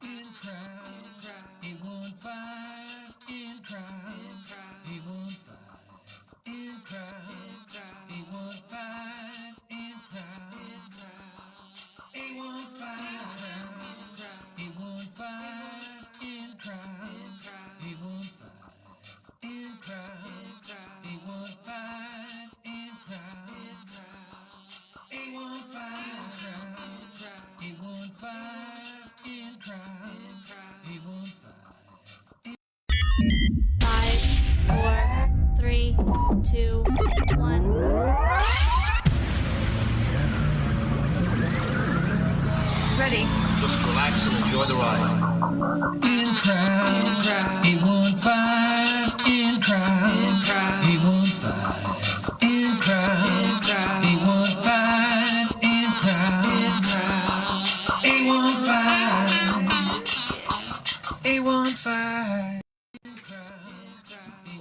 in crowd. 815 in crowd. 815 in crowd. 815 in crowd. 815 815 in crowd. 815 in crowd. 815 in crowd. 815 815 in crowd. 815. 5, 4, 3, 2, 1. Ready. Just relax and enjoy the ride. In crowd. 815 in crowd. 815 in crowd. 815 in crowd. 815 815.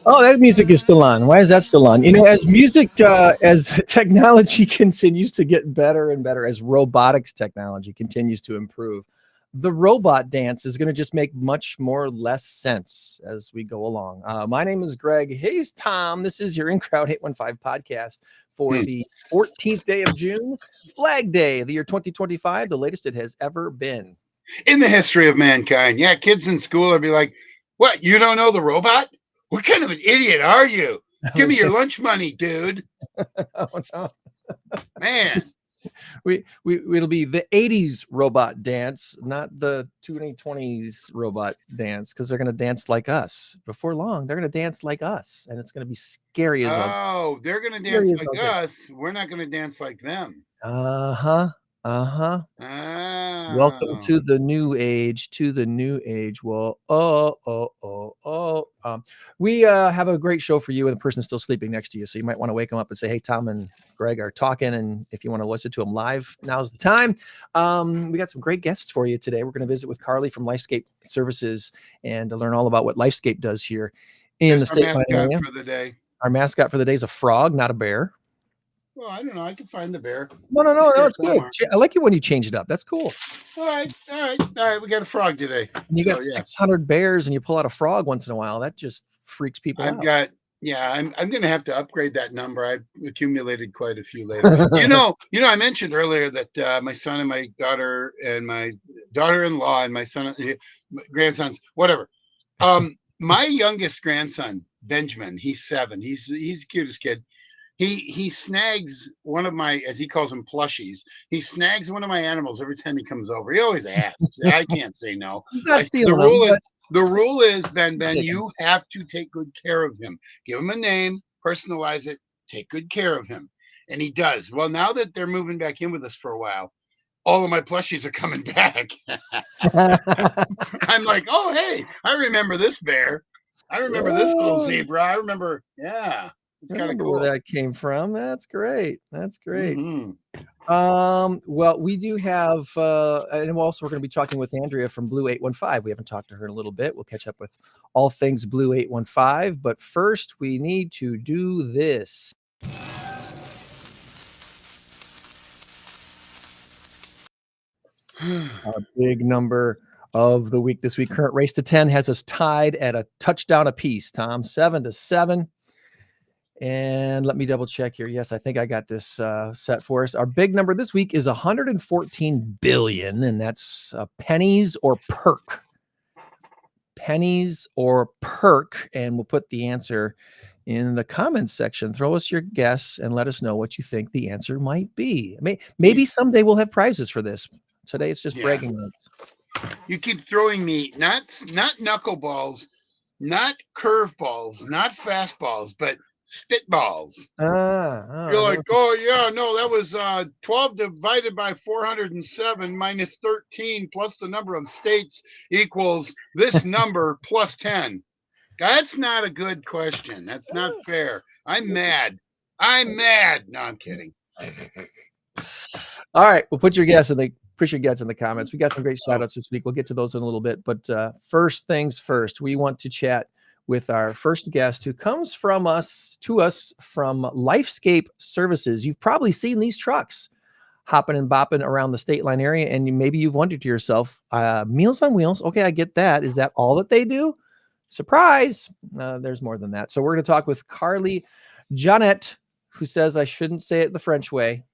Oh, that music is still on. Why is that still on? You know, as music, as technology continues to get better and better, as robotics technology continues to improve, the robot dance is going to just make much more less sense as we go along. My name is Greg. He's Tom. This is your In Crowd 815 podcast for the 14th day of June, Flag Day, the year 2025, the latest it has ever been. In the history of mankind. Yeah, kids in school would be like, what, you don't know the robot? What kind of an idiot are you? Give me your lunch money, dude. Oh, no. Man. It'll be the 80s robot dance, not the 2020s robot dance, because they're going to dance like us. Before long, they're going to dance like us, and it's going to be scary as all. Oh, they're going to dance like us. We're not going to dance like them. Uh-huh. Uh-huh. Oh. Welcome to the new age, Well, we have a great show for you, and the person still sleeping next to you. So you might want to wake them up and say, hey, Tom and Greg are talking. And if you want to listen to them live, now's the time. We got some great guests for you today. We're going to visit with Carli from Lifescape Services and to learn all about what Lifescape does here in the state of Pennsylvania. For the day. Our mascot for the day is a frog, not a bear. Well, I don't know. I can find the bear. No, it's good. I like it when you change it up. That's cool. All right. We got a frog today. And you got 600 bears and you pull out a frog once in a while. That just freaks people out. I'm going to have to upgrade that number. I've accumulated quite a few later. you know, I mentioned earlier that my son and my daughter and my daughter-in-law and my son, grandsons, whatever. My youngest grandson, Benjamin, he's 7. He's the cutest kid. He snags one of my, as he calls them, plushies. He snags one of my animals every time he comes over. He always asks. I can't say no. He's not stealing. The rule is, Ben, you have to take good care of him. Give him a name, personalize it, take good care of him. And he does. Well, now that they're moving back in with us for a while, all of my plushies are coming back. I'm like, oh, hey, I remember this bear. I remember this little zebra. I remember, it's kind of cool. Where that came from. That's great. Mm-hmm. Well, we do have, and also we're going to be talking with Andrea from BLUE815. We haven't talked to her in a little bit. We'll catch up with all things BLUE815. But first, we need to do this. Our big number of the week this week. Current race to 10 has us tied at a touchdown apiece, Tom, 7-7. And let me double check here. Yes, I think I got this set for us. Our big number this week is 114 billion, and that's pennies or perk. Pennies or perk, and we'll put the answer in the comments section. Throw us your guess and let us know what you think the answer might be. Maybe someday we'll have prizes for this. Today it's just bragging rights. You keep throwing me not knuckleballs, not curveballs, not fastballs, but spitballs. You're like, that was 12 divided by 407 minus 13 plus the number of states equals this number plus 10. That's not a good question. That's not fair. I'm mad. No, I'm kidding. All right, we'll put your guess in the comments. We got some great shout outs this week. We'll get to those in a little bit. But first things first, we want to chat with our first guest who comes to us from Lifescape Services. You've probably seen these trucks. hopping and bopping around the state line area, and maybe you've wondered to yourself, Meals on Wheels, okay, I get that. Is that all that they do? Surprise! There's more than that. So we're going to talk with Carli Jonet, who says I shouldn't say it the French way.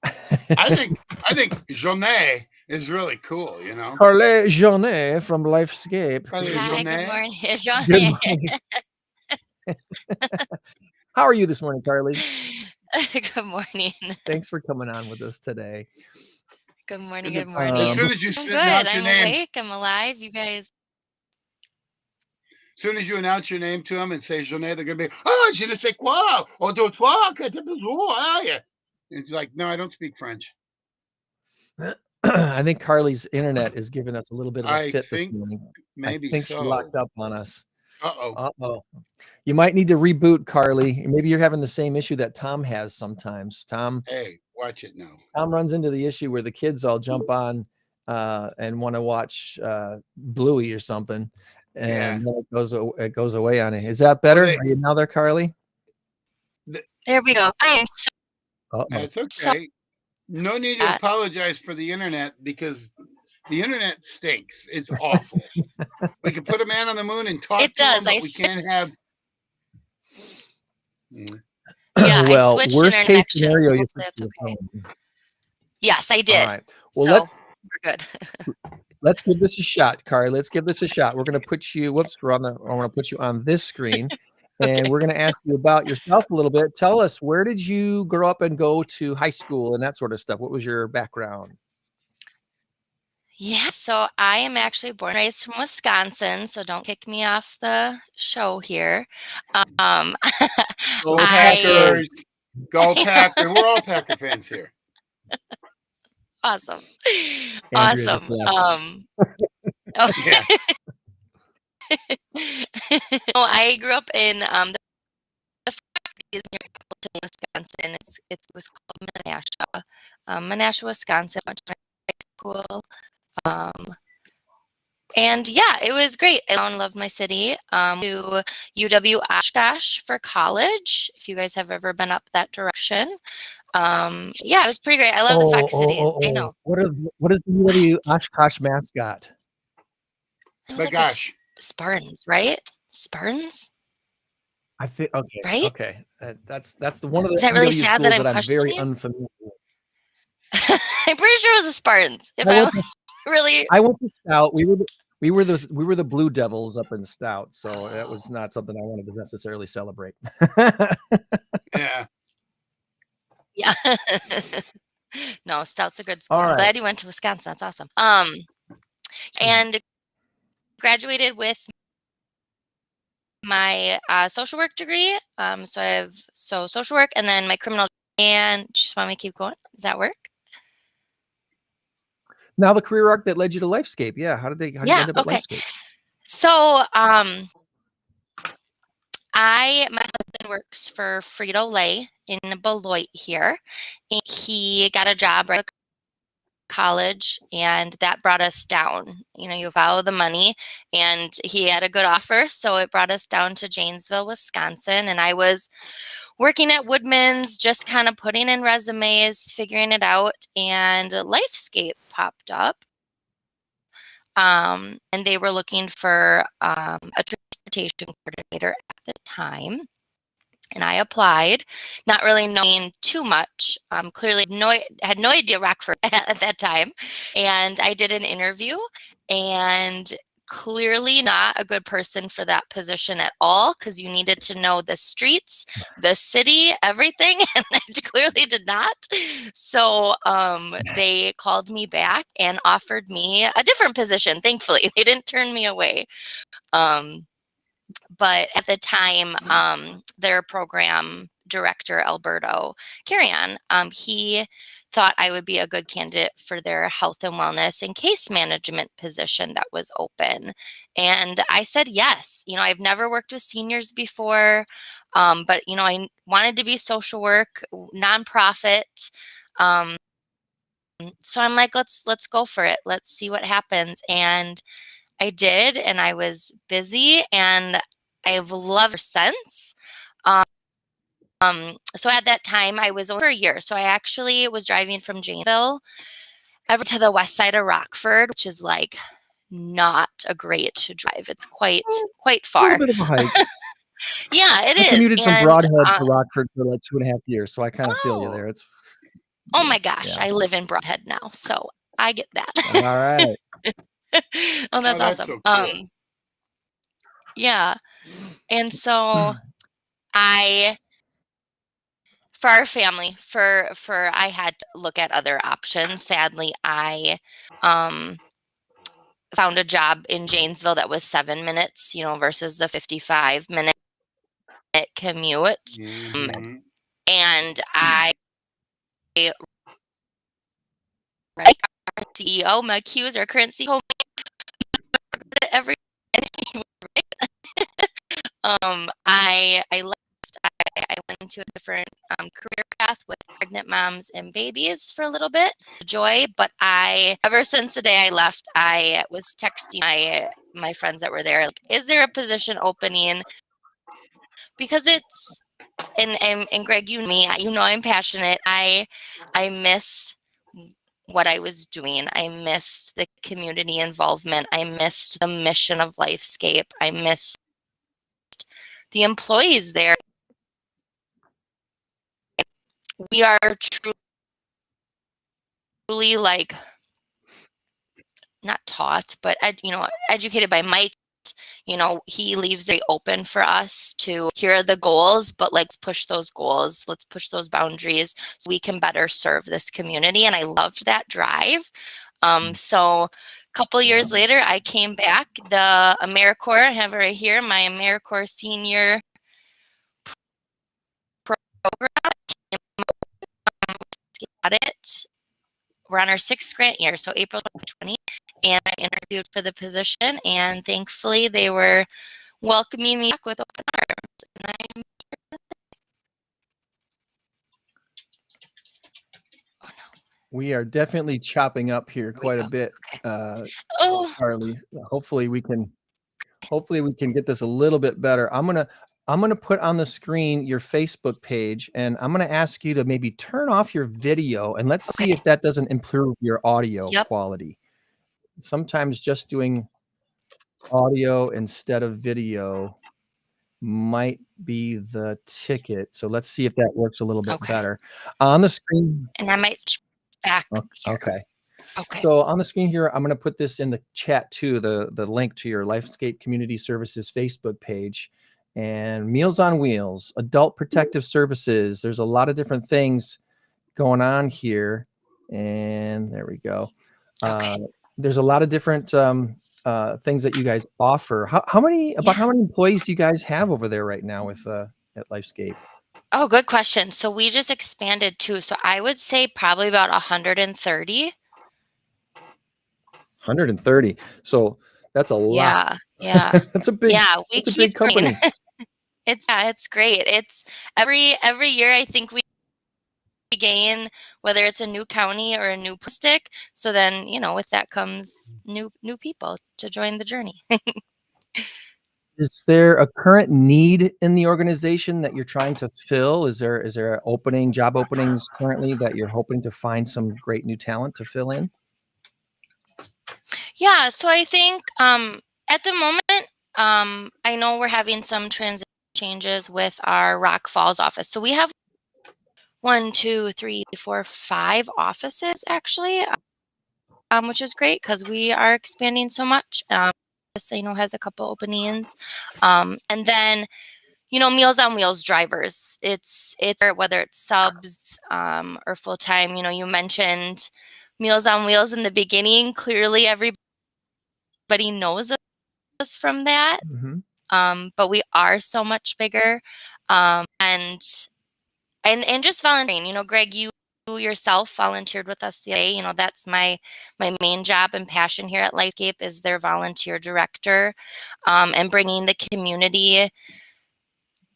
I think Jonet is really cool, you know. Carli Jonet from Lifescape. Carli Hi, Jonet. good morning. It's Good Jonet. morning. How are you this morning, Carli? Good morning. Thanks for coming on with us today. Good morning. Good As morning. soon as you I'm announce good. your I'm name, awake. I'm alive. You guys. as soon as you announce your name to them and say Jonet, they're gonna be, oh, je ne sais quoi, au dotoir, que t'as besoin. It's like, no, I don't speak French. I think Carli's internet is giving us a little bit of a I fit this think morning. maybe I think she so. locked up on us. Uh-oh. Uh-oh. You might need to reboot, Carli. Maybe you're having the same issue that Tom has sometimes. Tom Hey, watch it now. runs into the issue where the kids all jump on and want to watch Bluey or something, and then it goes away on it. Is that better? Well, Are you now there, Carli? There we go. I am so Uh-oh. That's okay. No need to apologize for the internet because the internet stinks. It's awful. We can put a man on the moon and talk It to him, does. but we can't have. Yeah, Well, I switched worst internet case connections, scenario, so you hopefully fix that's your okay. phone. Yes, I did. All right. Well, So we're good. let's give this a shot, Carli. Let's give this a shot. We're going to put you. Whoops, I want to put you on this screen, and we're going to ask you about yourself a little bit. Tell us, where did you grow up and go to high school and that sort of stuff? What was your background? Yeah, so I am actually born and raised from Wisconsin, so don't kick me off the show here. Go I Packers! Go Packers! We're all Packer fans here. awesome. Andrea just Awesome. left. Yeah. No, I grew up in the 50s near Appleton, Wisconsin. It was called Menasha. Menasha, Wisconsin. Went to high school. And yeah, it was great. I loved my city. To UW Oshkosh for college. If you guys have ever been up that direction. Yeah, it was pretty great. I love the Fox cities. I know. What is the UW Oshkosh mascot? It was My like gosh. the Spartans, right? Spartans? I think okay. Right? Okay. That's the one of the Is that really UW sad schools that I'm very questioning you? unfamiliar with. I'm pretty sure it was the Spartans. If I I went to- really I went to Stout. We were the Blue Devils up in Stout, so that was not something I wanted to necessarily celebrate. Yeah. Yeah. No, Stout's a good school. All I'm right. glad you went to Wisconsin. That's awesome. And graduated with my social work degree. So I have social work and then my criminal. And just want me to keep going? Does that work? Now the career arc that led you to Lifescape. Yeah. How did you end up at Lifescape? So my husband works for Frito-Lay in Beloit here. And he got a job right out of college and that brought us down. You know, you follow the money and he had a good offer. So it brought us down to Janesville, Wisconsin. And I was working at Woodman's, just kind of putting in resumes, figuring it out. And Lifescape popped up. And they were looking for a transportation coordinator at the time. And I applied, not really knowing too much. Clearly had no idea Rockford at that time. And I did an interview and clearly not a good person for that position at all because you needed to know the streets, the city, everything. And I clearly did not. So they called me back and offered me a different position. Thankfully, they didn't turn me away. But at the time, their program director, Alberto Carrion, he thought I would be a good candidate for their health and wellness and case management position that was open. And I said yes. You know, I've never worked with seniors before, but, you know, I wanted to be social work, nonprofit. So I'm like, let's go for it. Let's see what happens. And I did, and I was busy, and I've loved her since. So at that time, I was only for a year. So I actually was driving from Janesville ever to the west side of Rockford, which is like not a great drive. It's quite A little far. bit of a hike. Yeah, it I is. commuted from And Broadhead to Rockford for like 2.5 years, so I kind of feel you oh, there. It's oh my gosh, yeah. I live in Broadhead now, so I get that. All right. Oh, that's Oh, that's awesome. so cool. Yeah. And so I, for our family, for I had to look at other options. Sadly, I found a job in Janesville that was 7 minutes, versus the 55-minute commute. Mm-hmm. And I, right, our CEO, my Q's, our current CEO, every I left. I went into a different career path with pregnant moms and babies for a little bit, joy. But ever since the day I left, I was texting my friends that were there, like, is there a position opening? Because it's and Greg, I'm passionate. I missed what I was doing. I missed the community involvement. I missed the mission of Lifescape. I missed the employees there. We are truly like not taught, but educated by Mike. He leaves it open for us to hear the goals, but let's push those goals. Let's push those boundaries so we can better serve this community. And I loved that drive. So a couple years later, I came back. The AmeriCorps, I have it right here, my AmeriCorps senior program. Got it. We're on our 6th grant year, so April 2020, and I interviewed for the position, and thankfully they were welcoming me back with open arms. And We are definitely chopping up here quite a bit, oh, Carli. Hopefully we can get this a little bit better. I'm gonna put on the screen your Facebook page, and I'm gonna ask you to maybe turn off your video, and let's see okay. if that doesn't improve your audio Yep. quality. Sometimes just doing audio instead of video might be the ticket. So let's see if that works a little bit Okay. better. On the screen. And I might back here. Okay. Okay. So on the screen here, I'm going to put this in the chat too, the link to your Lifescape Community Services Facebook page. And Meals on Wheels, Adult Protective Services. There's a lot of different things going on here. And there we go. Okay. There's a lot of different things that you guys offer. How many employees do you guys have over there right now with at Lifescape? Oh, good question. So we just expanded too. So I would say probably about 130. 130. So that's a lot. Yeah. That's a big. Yeah, we That's a keep big company. it's great. It's every year I think we gain, whether it's a new county or a new stick. So then, with that comes new people to join the journey. Is there a current need in the organization that you're trying to fill? Is there job openings currently that you're hoping to find some great new talent to fill in? Yeah, so I think at the moment, I know we're having some transition changes with our Rock Falls office. So we have 1, 2, 3, 4, 5 offices actually, which is great because we are expanding so much. This, has a couple openings, and then Meals on Wheels drivers. It's whether it's subs or full time. You mentioned Meals on Wheels in the beginning. Clearly, everybody knows us from that. Mm-hmm. But we are so much bigger, and just volunteering. Greg, you yourself volunteered with us today. That's my main job and passion here at Lifescape is their volunteer director, and bringing the community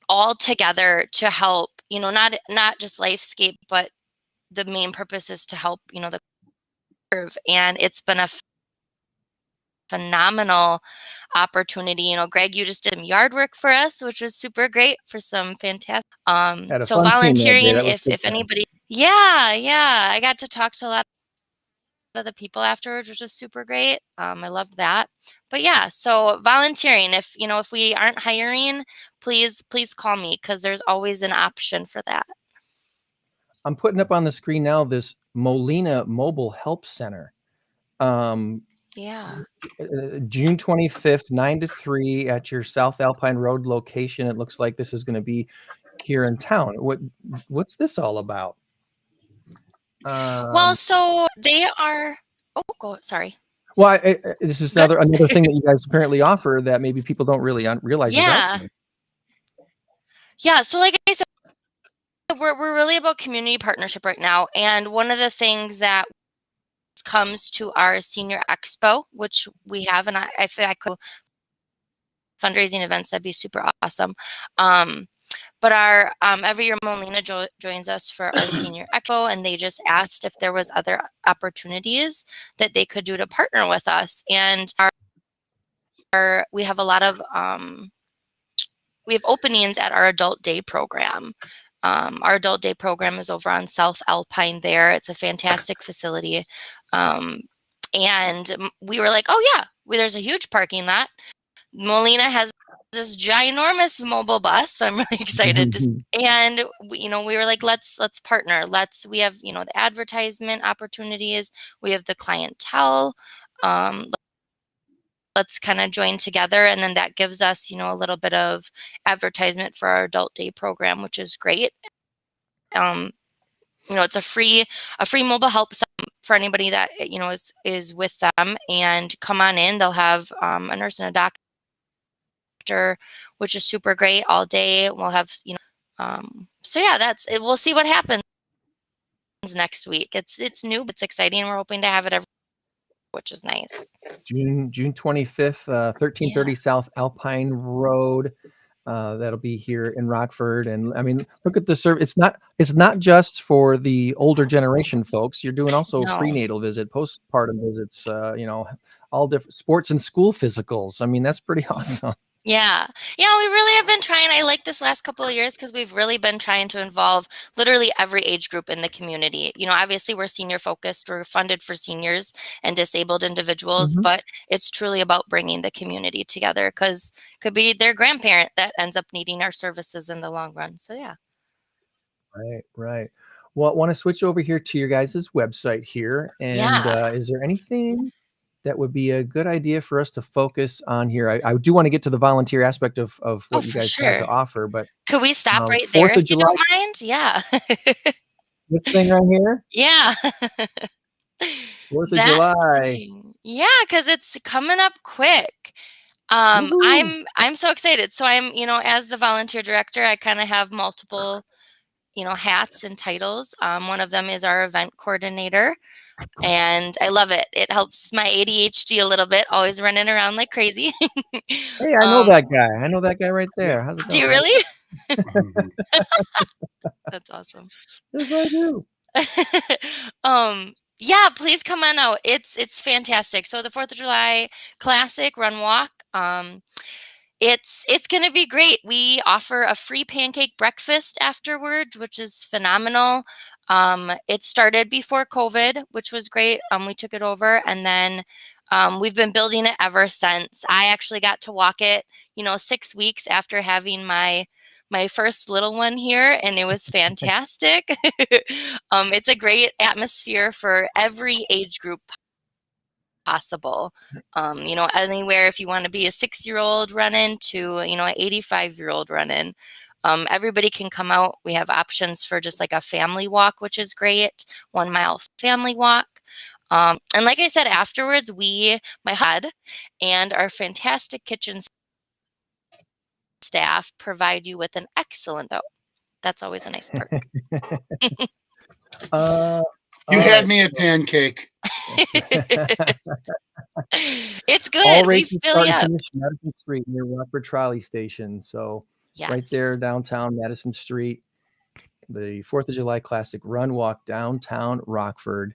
all together to help. Not just Lifescape, but the main purpose is to help. The curve, and it's been a phenomenal opportunity. You know, Greg, you just did some yard work for us, which was super great for some fantastic. Had a So fun team that day. volunteering, That was good if fun. anybody, yeah, I got to talk to a lot of the people afterwards, which was super great. I loved that. But yeah, so volunteering, if we aren't hiring, please call me, because there's always an option for that. I'm putting up on the screen now this Molina Mobile Help Center. Yeah. June 25th, 9 to 3 at your South Alpine Road location. It looks like this is going to be here in town. What's this all about? Well, so they are. Oh, sorry. Well, this is another thing that you guys apparently offer that maybe people don't really realize is out there. Yeah. So, like I said, we're really about community partnership right now, and one of the things that comes to our senior expo, which we have, and I feel like fundraising events, that'd be super awesome. But our every year Molina joins us for our senior expo, and they just asked if there was other opportunities that they could do to partner with us. And we have a lot of we have openings at our adult day program. Our adult day program is over on South Alpine there. It's a fantastic facility. And we were like, oh yeah, there's a huge parking lot. Molina has this ginormous mobile bus, so I'm really excited and we were like, let's partner. We have the advertisement opportunities, we have the clientele. Let's kind of join together, and then that gives us a little bit of advertisement for our adult day program, which is great. It's a free mobile help for anybody that is with them, and come on in. They'll have a nurse and a doctor, which is super great all day. We'll have so yeah, that's it. We'll see what happens next week. It's new, but it's exciting. We're hoping to have it which is nice. June 25th, 1330 South Alpine Road. That'll be here in Rockford. And I mean, look at the service. It's not just for the older generation folks. You're doing also prenatal visit, postpartum visits, all different sports and school physicals. I mean, that's pretty awesome. Yeah, we really have been trying. I like this last couple of years because we've really been trying to involve literally every age group in the community. Obviously we're senior focused. We're funded for seniors and disabled individuals, but it's truly about bringing the community together, because it could be their grandparent that ends up needing our services in the long run. So yeah. Right. Well, I want to switch over here to your guys' website here. And is there anything that would be a good idea for us to focus on here? I do want to get to the volunteer aspect of what you guys have to offer, but could we stop right there if you don't mind? Yeah. This thing right here? Yeah. 4th of July. Yeah, because it's coming up quick. I'm so excited. So I'm, as the volunteer director, I kind of have multiple, hats and titles. One of them is our event coordinator. And I love it. It helps my ADHD a little bit, always running around like crazy. Hey, I know that guy. I know that guy right there. How's it going? Do you really? That's awesome. Yes, I do. Yeah, please come on out. It's fantastic. So the 4th of July Classic Run Walk, it's going to be great. We offer a free pancake breakfast afterwards, which is phenomenal. It started before COVID, which was great. We took it over, and then we've been building it ever since. I actually got to walk it, 6 weeks after having my first little one here, and it was fantastic. It's a great atmosphere for every age group possible. Anywhere, if you want to be a 6-year-old running to, an 85-year-old running. Everybody can come out. We have options for just like a family walk, which is great. 1 mile family walk. And like I said, afterwards, my HUD and our fantastic kitchen staff provide you with an excellent, that's always a nice perk. You had me at pancake. It's good. All races start and finish Madison Street near Rockford Trolley Station. So right there, downtown Madison Street, the 4th of July Classic Run Walk, downtown Rockford.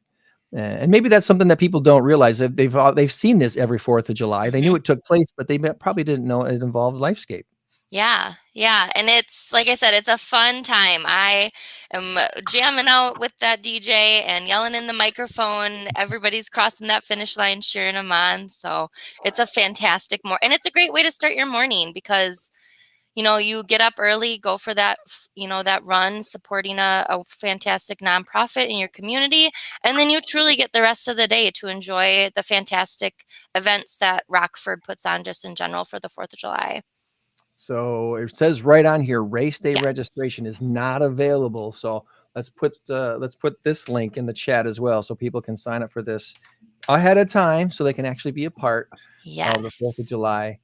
And maybe that's something that people don't realize. They've seen this every 4th of July. They knew it took place, but they probably didn't know it involved Lifescape. Yeah, yeah. And it's, like I said, it's a fun time. I am jamming out with that DJ and yelling in the microphone. Everybody's crossing that finish line, cheering them on. So it's a fantastic and it's a great way to start your morning because, you get up early, go for that, that run, supporting a fantastic nonprofit in your community. And then you truly get the rest of the day to enjoy the fantastic events that Rockford puts on just in general for the 4th of July. So it says right on here, race day Yes. registration is not available. So let's put this link in the chat as well, so people can sign up for this ahead of time, so they can actually be a part of the 4th of July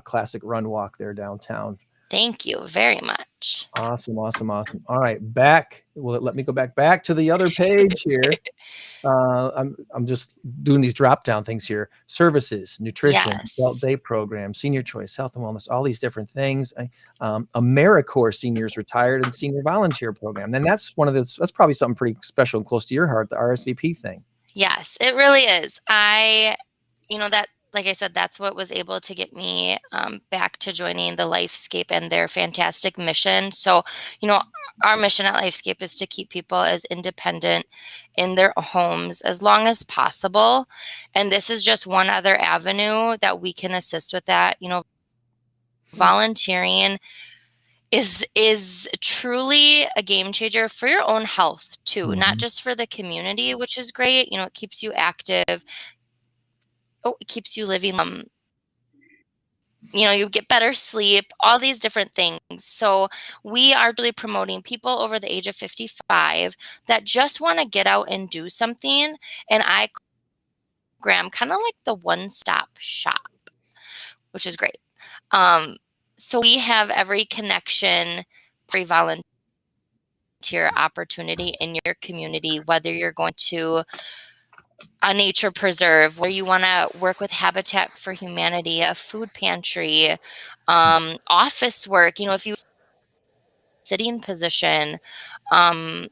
classic run walk there downtown. Thank you very much. Awesome. All right, let me go back to the other page here. I'm just doing these drop down things here: services, nutrition, adult day program, senior choice, health and wellness, all these different things. AmeriCorps seniors retired and senior volunteer program. Then that's probably something pretty special and close to your heart, the RSVP thing. Yes, it really is. That, like I said, that's what was able to get me back to joining the Lifescape and their fantastic mission. So, our mission at Lifescape is to keep people as independent in their homes as long as possible. And this is just one other avenue that we can assist with that. Volunteering is truly a game changer for your own health too, not just for the community, which is great. It keeps you active. It keeps you living. You get better sleep, all these different things. So we are really promoting people over the age of 55 that just want to get out and do something. And I program kind of like the one-stop shop, which is great. So we have every connection, every volunteer opportunity in your community, whether you're going to a nature preserve, where you want to work with Habitat for Humanity, a food pantry, office work, if you sitting position,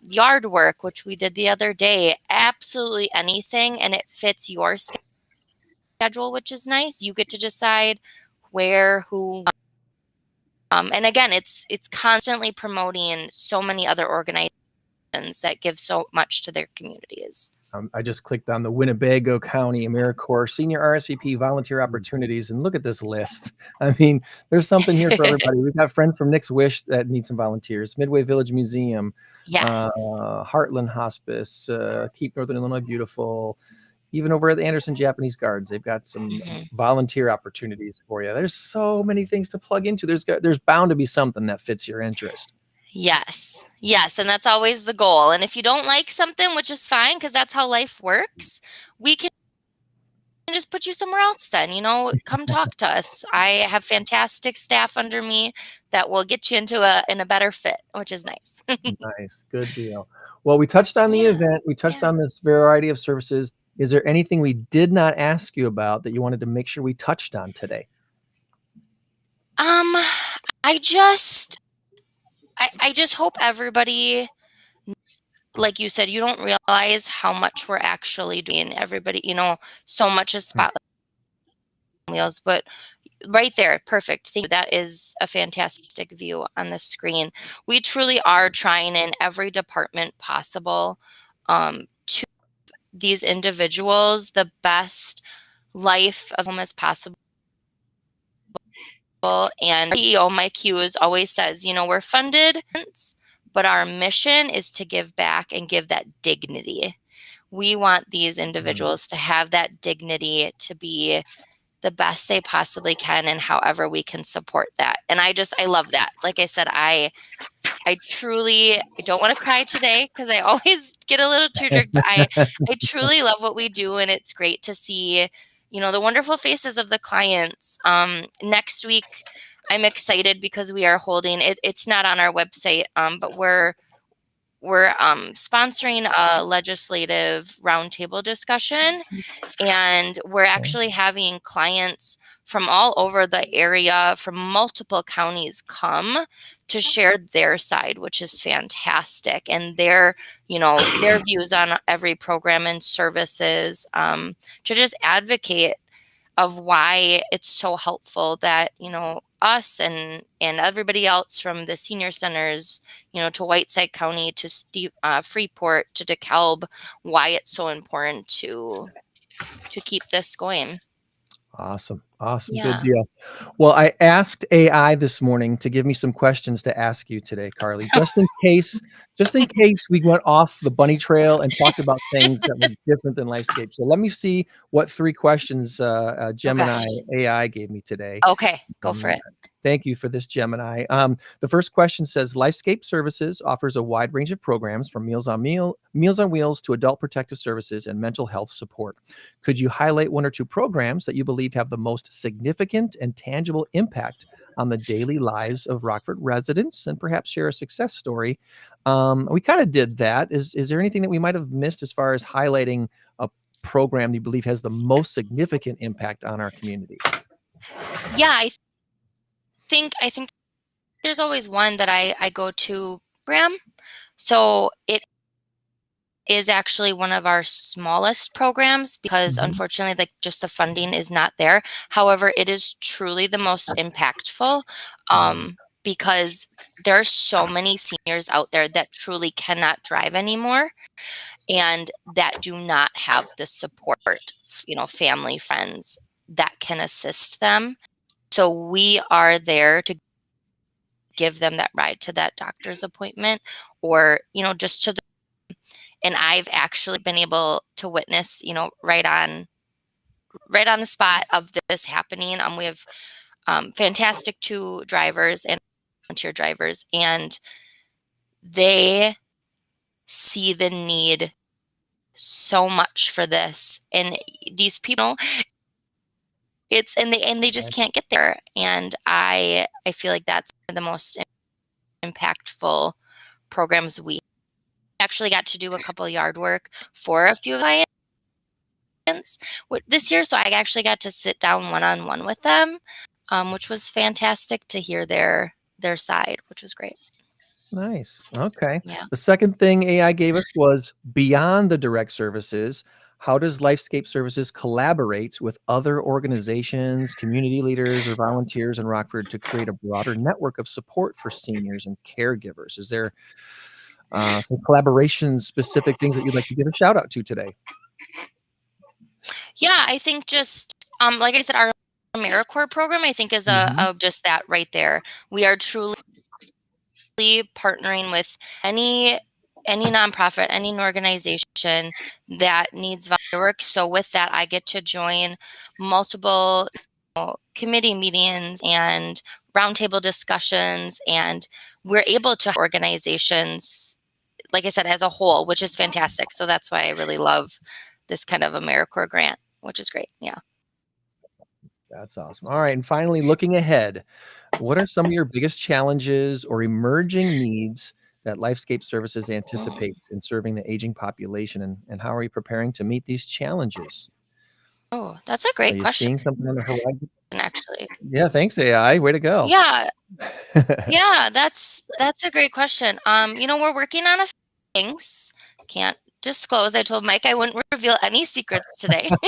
yard work, which we did the other day, absolutely anything, and it fits your schedule, which is nice. You get to decide where, who, and again, it's constantly promoting so many other organizations that give so much to their communities. I just clicked on the Winnebago County AmeriCorps Senior RSVP volunteer opportunities, and look at this list. I mean, there's something here for everybody. We've got friends from Nick's Wish that need some volunteers. Midway Village Museum, Heartland Hospice, Keep Northern Illinois Beautiful. Even over at the Anderson Japanese Guards, they've got some volunteer opportunities for you. There's so many things to plug into. There's bound to be something that fits your interest. Yes. And that's always the goal. And if you don't like something, which is fine, because that's how life works, we can just put you somewhere else then, come talk to us. I have fantastic staff under me that will get you into a better fit, which is nice. Nice. Good deal. Well, we touched on the event. We touched on this variety of services. Is there anything we did not ask you about that you wanted to make sure we touched on today? I just hope everybody, like you said, you don't realize how much we're actually doing. Everybody, so much is spotlight wheels, but right there, perfect. Thank you. That is a fantastic view on the screen. We truly are trying in every department possible to these individuals the best life of them as possible. And CEO Mike Hughes always says, we're funded, but our mission is to give back and give that dignity. We want these individuals to have that dignity, to be the best they possibly can, and however we can support that. And I love that. Like I said, I don't want to cry today because I always get a little tear-jerked, but I truly love what we do, and it's great to see the wonderful faces of the clients. Next week, I'm excited because we are holding it. It's not on our website, but we're sponsoring a legislative roundtable discussion, and we're actually having clients from all over the area, from multiple counties, come to share their side, which is fantastic, and their views on every program and services, to just advocate of why it's so helpful that us and everybody else from the senior centers, to Whiteside County, to Freeport, to DeKalb, why it's so important to keep this going. Awesome. Awesome. Good Yeah. deal. Well, I asked AI this morning to give me some questions to ask you today, Carli, just in case we went off the bunny trail and talked about things that were different than Lifescape. So let me see what 3 questions Gemini AI gave me today. Okay, go for it. Thank you for this, Gemini. The first question says, Lifescape Services offers a wide range of programs from Meals on Wheels to adult protective services and mental health support. Could you highlight 1 or 2 programs that you believe have the most significant and tangible impact on the daily lives of Rockford residents, and perhaps share a success story? We kind of did that. Is there anything that we might have missed as far as highlighting a program you believe has the most significant impact on our community? Yeah, I think there's always one that I go to, program. So it is actually one of our smallest programs because unfortunately, like, just the funding is not there. However, it is truly the most impactful, because there are so many seniors out there that truly cannot drive anymore and that do not have the support, family, friends that can assist them. So we are there to give them that ride to that doctor's appointment, or, just to and I've actually been able to witness, right on the spot of this happening. We have fantastic 2 drivers and volunteer drivers, and they see the need so much for this. And these people, they just can't get there. And I feel like that's one of the most impactful programs. We actually got to do a couple yard work for a few clients this year, so I actually got to sit down one-on-one with them, which was fantastic to hear their side, which was great. Nice. Okay. Yeah. The second thing AI gave us was, beyond the direct services, how does Lifescape Services collaborate with other organizations, community leaders, or volunteers in Rockford to create a broader network of support for seniors and caregivers? Is there some collaboration specific things that you'd like to give a shout out to today? Yeah, I think just like I said, our AmeriCorps program, I think, is a just that right there. We are truly partnering with any nonprofit, any organization that needs volunteer work. So with that, I get to join multiple committee meetings and roundtable discussions, and we're able to organizations, like I said, as a whole, which is fantastic. So that's why I really love this kind of AmeriCorps grant, which is great. Yeah. That's awesome. All right. And finally, looking ahead, what are some of your biggest challenges or emerging needs that Lifescape Services anticipates in serving the aging population? And how are you preparing to meet these challenges? Oh, that's a Are great you question, seeing something on the horizon? actually. Yeah. Thanks, AI. Way to go. Yeah. Yeah, that's a great question. We're working on a few things. Can't disclose. I told Mike I wouldn't reveal any secrets today. Are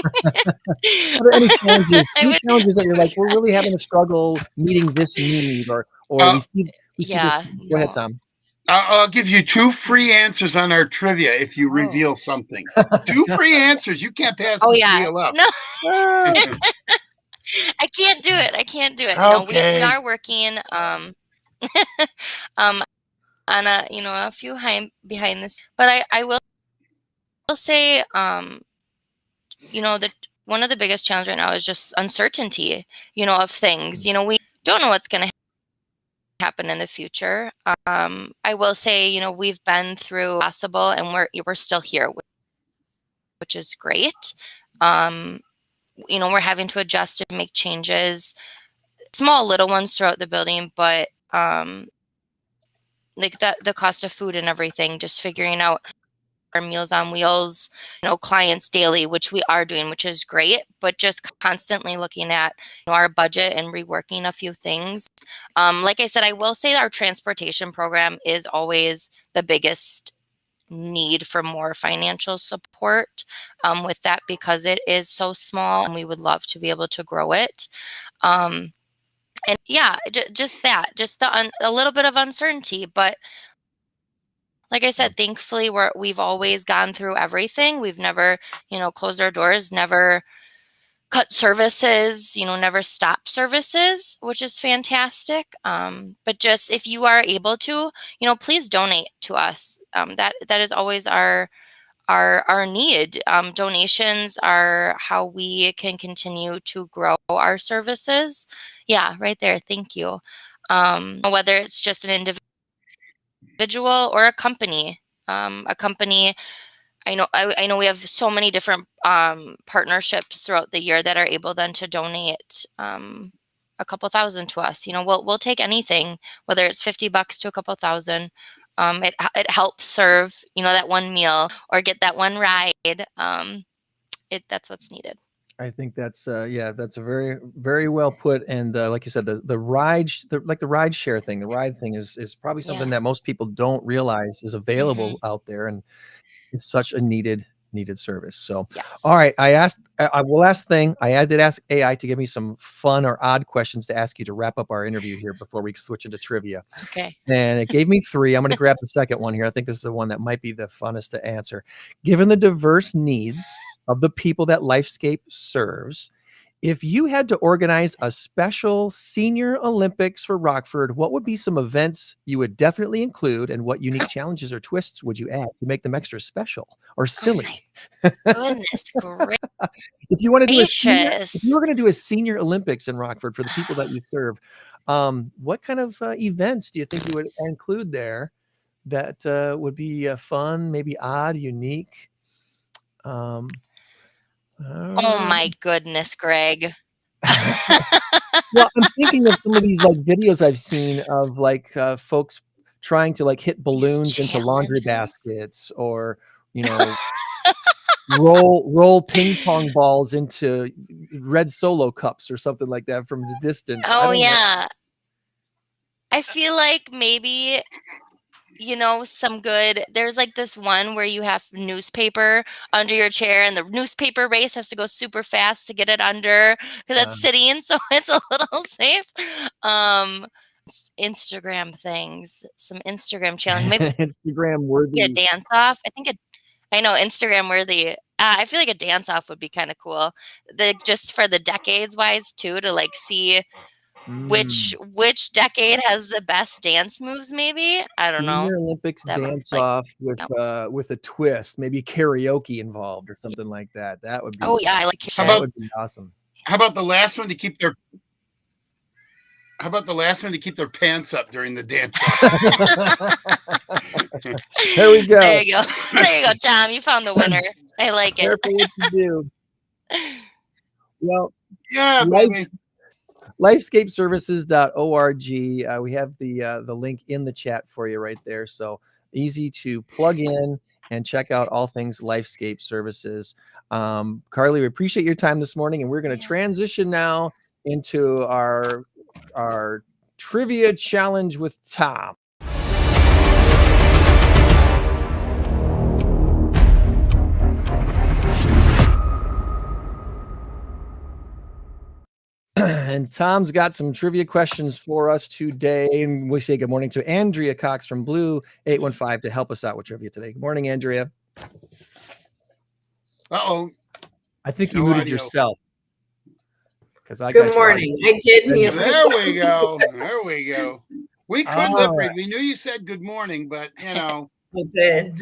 there any challenges? I Any would- challenges that you're like, we're really having a struggle meeting this need, or we see this? yeah, Go ahead, no. Tom. I'll give you 2 free answers on our trivia if you reveal something. 2 free answers. You can't pass Oh this yeah. deal up. No, I can't do it. I can't do it. No, we Okay. are working on a few behind this. But I will say that one of the biggest challenges right now is just uncertainty, of things. We don't know what's going to happen in the future. I will say, we've been through possible, and we're still here, which is great. We're having to adjust and make changes, small little ones throughout the building, but like the cost of food and everything, just figuring out our Meals on Wheels, clients daily, which we are doing, which is great, but just constantly looking at our budget and reworking a few things. Like I said, I will say our transportation program is always the biggest need for more financial support with that, because it is so small and we would love to be able to grow it. And yeah, just a little bit of uncertainty, but like I said, thankfully we've always gone through everything. We've never, closed our doors, never cut services, never stop services, which is fantastic. But just if you are able to, please donate to us. That is always our need. Donations are how we can continue to grow our services. Yeah, right there. Thank you. Whether it's just an individual or a company. I know we have so many different partnerships throughout the year that are able then to donate a couple thousand to us. We'll take anything, whether it's $50 to a couple thousand. It helps serve that one meal or get that one ride. That's what's needed. I think that's that's a very, very well put. And like you said, the ride share thing, the ride thing is probably something that most people don't realize is available out there, and it's such a needed service. So, all right, I did ask AI to give me some fun or odd questions to ask you to wrap up our interview here before we switch into trivia. Okay. And it gave me 3. I'm going to grab the second one here. I think this is the one that might be the funnest to answer. Given the diverse needs of the people that Lifescape serves, if you had to organize a special Senior Olympics for Rockford, what would be some events you would definitely include, and what unique challenges or twists would you add to make them extra special or silly? Oh my goodness, great. If you want to if you were going to do a Senior Olympics in Rockford for the people that you serve, what kind of events do you think you would include there that would be fun, maybe odd, unique? Oh my goodness, Greg. Well, I'm thinking of some of these videos I've seen of folks trying to hit balloons into laundry baskets, or roll ping pong balls into red Solo cups or something like that from the distance. Oh yeah. I feel like maybe some good, there's this one where you have newspaper under your chair and the newspaper race has to go super fast to get it under because that's sitting, so it's a little safe. Instagram things, some Instagram challenge, maybe Instagram worthy. A dance off. I know Instagram worthy. I feel like a dance off would be kind of cool. Just for the decades wise too, to see which decade has the best dance moves, maybe. I don't know. Senior Olympics dance off with a twist, maybe karaoke involved or something like that. That would be I like that would be awesome. How about the last one to keep their pants up during the dance off? There we go. There you go, Tom. You found the winner. I like it. Careful what you do. Well, yeah, baby. Lifescapeservices.org. We have the link in the chat for you right there. So easy to plug in and check out all things Lifescape Services. Carli, we appreciate your time this morning, and we're going to transition now into our trivia challenge with Tom. And Tom's got some trivia questions for us today. And we say good morning to Andrea Cox from BLUE815 to help us out with trivia today. Good morning, Andrea. Uh-oh. I think you muted yourself. Good morning. I did mute. There we go. There we go. We could lip read. We knew you said good morning, but I did.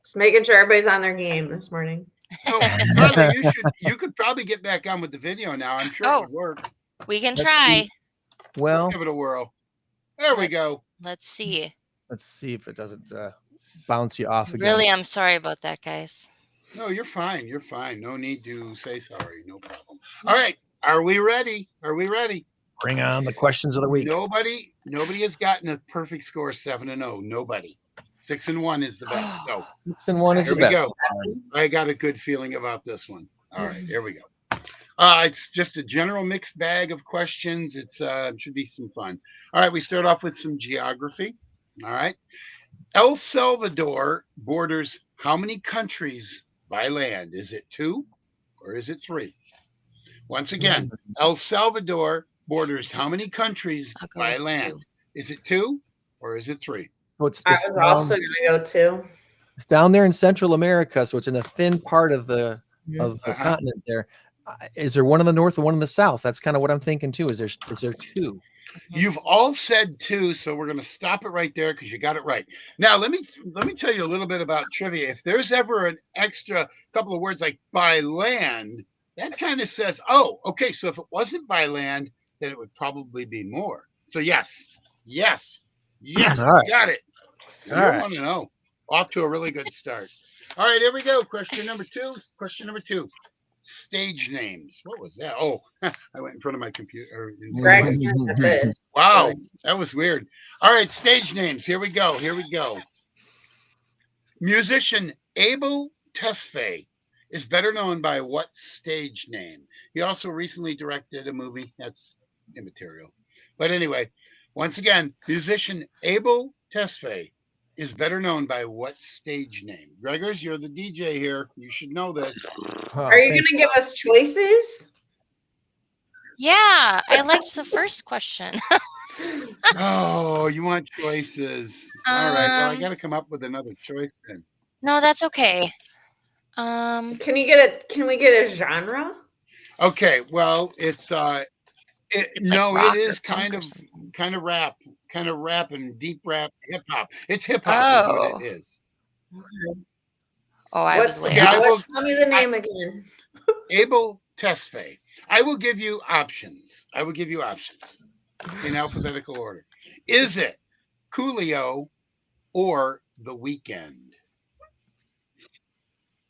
Just making sure everybody's on their game this morning. So, Carli, you could probably get back on with the video now. I'm sure it would work. We can try. Well, let's give it a whirl. There we go. Let's see. Let's see if it doesn't bounce you off again. Really, I'm sorry about that, guys. No, you're fine. You're fine. No need to say sorry. No problem. All right. Are we ready? Are we ready? Bring on the questions of the week. Nobody has gotten a perfect score 7-0. Nobody. 6 and 1 is the best. So 6 and 1 is here the we best. go. I got a good feeling about this one. All right, here we go. It's just a general mixed bag of questions. It should be some fun. All right, we start off with some geography. All right. El Salvador borders how many countries by land? Is it 2 or is it 3? Once again, El Salvador borders how many countries I'll go by with land? 2. Is it 2 or is it 3? So I was also going to go 2. it's down there in Central America, so it's in a thin part of the Uh-huh. continent there. Is there one in the north and one in the south? That's kind of what I'm thinking too. Is there 2? You've all said 2, so we're going to stop it right there because you got it right. Now, let me tell you a little bit about trivia. If there's ever an extra couple of words like by land, that kind of says, oh, okay, so if it wasn't by land, then it would probably be more. So yes, All right. got it. You All right. want to know. Off to a really good start. All right, here we go. Question number 2. Stage names. What was that? Oh, I went in front of my computer. Greg Smith at this. Wow, that was weird. All right, stage names. Here we go. Musician Abel Tesfaye is better known by what stage name? He also recently directed a movie. That's immaterial. But anyway, once again, musician Abel Tesfaye is better known by what stage name? Gregors, you're the DJ here. You should know this. Are you going to give us choices? Yeah, I liked the first question. Oh, you want choices. All right. Well, I Um, got to come up with another choice then. No, that's okay. Can we get a genre? Okay. Well, it's It's no, like rock it or is punk kind or of something. rap and deep rap, hip hop. It's hip hop is what Oh. it is. Oh, I was way Yeah, I off. will- Tell me the name again. Abel Tesfaye. I will give you options. In alphabetical order. Is it Coolio or The Weeknd?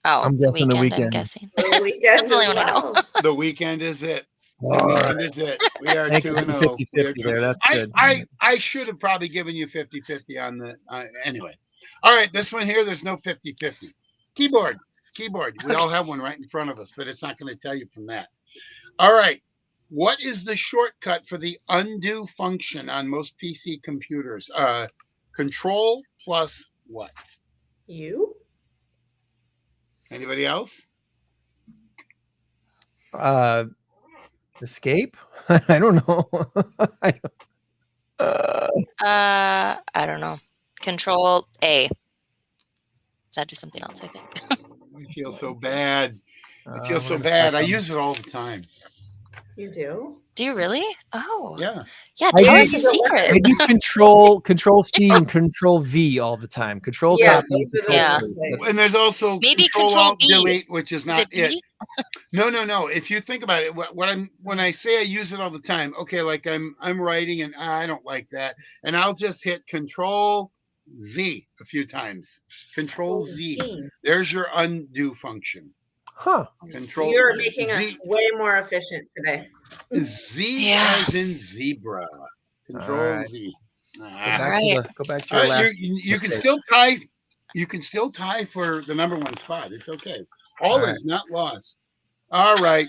Oh, I'm The guessing The Weeknd, I'm Weeknd. guessing. The Weeknd That's the only as one I know. well. The Weeknd is it. The All Weeknd right. is it. We are Thank 2 you and for 0. 50-50 there. That's good. I should have probably given you 50-50 on the anyway. All right, this one here, there's no 50-50. Keyboard. We all have one right in front of us, but it's not going to tell you from that. All right. What is the shortcut for the undo function on most PC computers? Control plus what? You? Anybody else? Escape? I don't know. I don't know. Control A. Does that do something else, I think? I feel so bad. I feel so Wait a bad. I second. use it all the time. You do? Do you really? Oh. Yeah. Yeah, I tell do- us a secret. I do control C and control V all the time. Control Yeah, copy, those are the control Yeah. paste. ones. And there's also Maybe Control Control Alt B. Delete, which is Is not it B? No. If you think about it, when I say I use it all the time, okay, like I'm writing and I don't like that, and I'll just hit Control Z a few times. Control Z. There's your undo function. Huh. Control You're making us Z. way more efficient today. Z Yeah. as in zebra. Control All right. Z. Go Ah. back, go back to All your right, last. you can mistake. still tie. You can still tie for the number 1 spot. It's okay. All All right. is not lost. All right.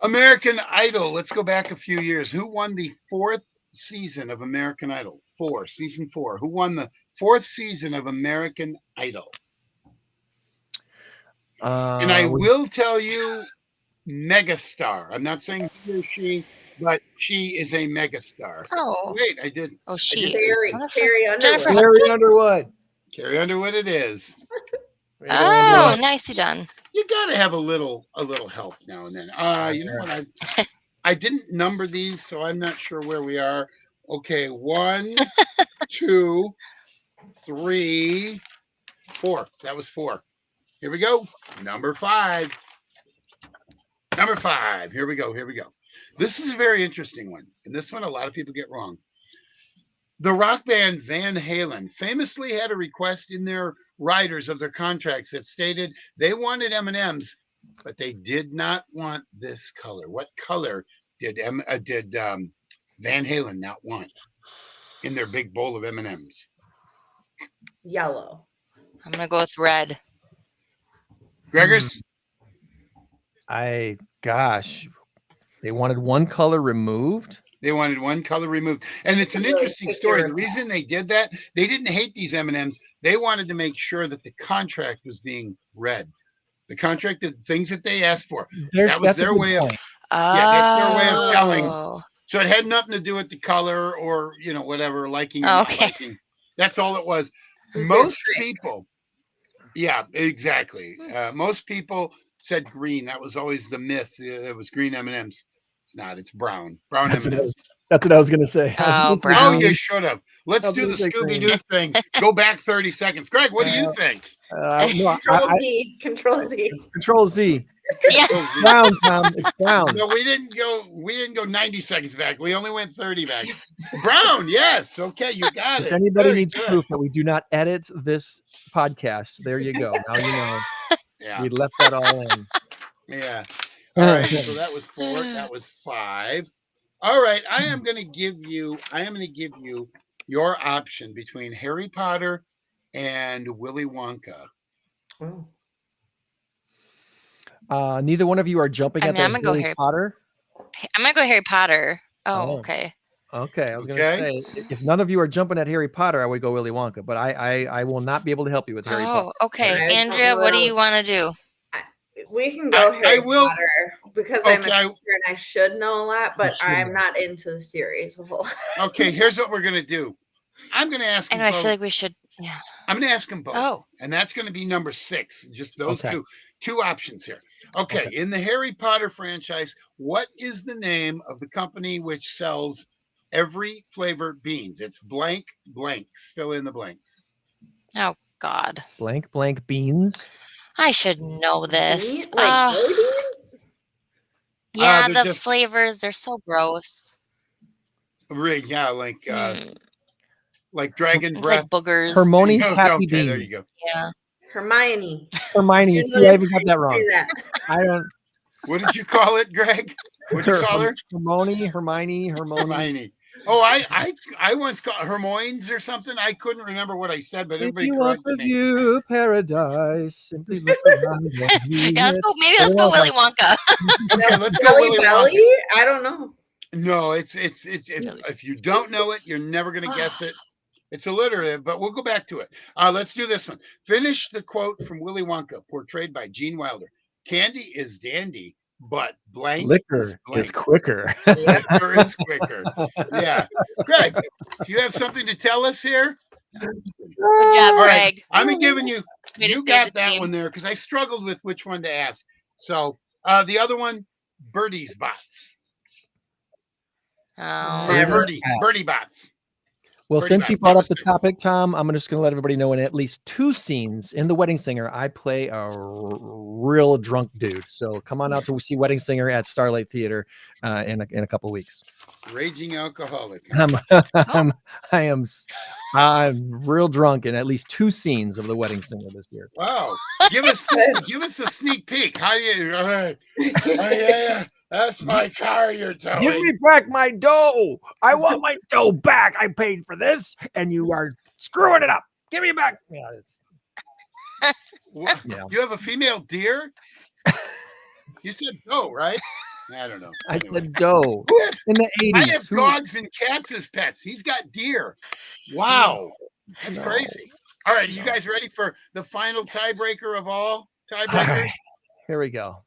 American Idol. Let's go back a few years. Who won the 4th season of American Idol? Season 4. Who won the 4th season of American Idol? And I will tell you, megastar. I'm not saying he or she, but she is a megastar. Oh. Wait, I did. Oh, she. Carrie Underwood. Jennifer Carrie Hudson? Underwood. Carrie Underwood it is. Oh, nicely done. You gotta have a little help now and then. You know what? I didn't number these, so I'm not sure where we are. Okay, 1, 2, 3, 4. That was 4. Here we go. Number 5. Here we go. This is a very interesting one, and this one a lot of people get wrong. The rock band Van Halen famously had a request in their riders of their contracts that stated they wanted M&Ms, but they did not want this color. What color did Van Halen not want in their big bowl of M&Ms? yellow. I'm gonna go with red. Gregors? Gosh, they wanted one color removed. They wanted one color removed. And it's an Really interesting take story. care The of reason they did that, they didn't hate these M&Ms. They wanted to make sure that the contract was being read. The contract, the things that they asked for. That was That's a their good way of, point. yeah, that's their way of telling. Oh. So it had nothing to do with the color or, whatever, liking or not Okay. liking. That's all it was. It was Most their trick. people, yeah, exactly. Most people said green. That was always the myth. It was green M&Ms. It's not. It's brown. Brown M&Ms. That's what I was going to say. I was Oh, gonna say brown. Oh, green. you should have. Let's I was do gonna the say Scooby green. Doo thing. Go back 30 seconds. Greg, what do you think? No, Control Z. Control Z. Control Z. Yeah. Oh, Brown, Tom. It's brown. no, we didn't go 90 seconds back. We only went 30 back. Brown, yes. Okay, you got If it. anybody Very needs good. proof that we do not edit this podcast, there you go. Now you know. Yeah. We left that all in. Yeah. All right. So that was 4. That was 5. All right. I am going to give you your option between Harry Potter and Willy Wonka. Oh. Neither one of you are jumping I at mean, I'm that gonna go Harry Potter. I'm gonna go Harry Potter. Oh, Oh. okay. Okay, I was going Okay. to say if none of you are jumping at Harry Potter, I would go Willy Wonka, but I will not be able to help you with Harry Potter. Oh, okay. I don't Andrea, know what do what you want to do? We can go I Harry will- Potter because I'm a Okay. teacher and I should know a lot, but should I'm know. not into the series a whole lot. Okay, here's what we're going to do. I'm going to ask And them I both. feel like we should. Yeah. I'm going to ask them both. Oh. And that's going to be number 6. Just those Okay. two options here. Okay, in the Harry Potter franchise, what is the name of the company which sells every flavored beans? It's blank blanks. Fill in the blanks. Oh God. Blank blank beans. I should know this. Like jelly beans? Yeah, they're the just- flavors, they're so gross. Right, yeah, like Mm, dragon it's breath. like boogers. Hermione's Okay, Happy there you Beans. go. Yeah. Hermione. Hermione. You See, know I even got that say wrong. that. I don't. What did you call it, Greg? What'd you call her? Hermione. Hermione. Oh, I once called Hermione's or something. I couldn't remember what I said, but If everybody you want corrected to me. view paradise, simply look around. Yeah, let's go. Maybe let's go Willy Wonka. Okay, let's go Jelly Willy Belly? Wonka. I don't know. No, it's if you don't know it, you're never gonna guess it. It's alliterative, but we'll go back to it. Let's do this one. Finish the quote from Willy Wonka, portrayed by Gene Wilder. Candy is dandy, but blank Liquor blank. is quicker. Liquor is quicker. Yeah. Greg, do you have something to tell us here? Good job, All right. Greg. I'm giving you, Way to you save got the that team. one there because I struggled with which one to ask. So the other one, Birdie's Bots. Oh, Never. Birdie Bots. Well, Pretty since you much. brought up the topic, Tom, I'm just going to let everybody know in at least 2 scenes in The Wedding Singer, I play a real drunk dude. So come on out to see Wedding Singer at Starlight Theater in a couple weeks. Raging alcoholic. I'm real drunk in at least 2 scenes of The Wedding Singer this year. Wow. Give us a sneak peek. How do you yeah, that's my car you're towing. Give me back my dough. I want my dough back. I paid for this, and you are screwing it up. Give me back. Yeah, it's What? yeah. You have a female deer? You said no, right? I don't know. I Anyway. said dough Who has- in the I have 80s. dogs and cats as pets. He's got deer. Wow. That's No. crazy. All right, you guys ready for the final tiebreaker of all All tiebreakers? right, here we go.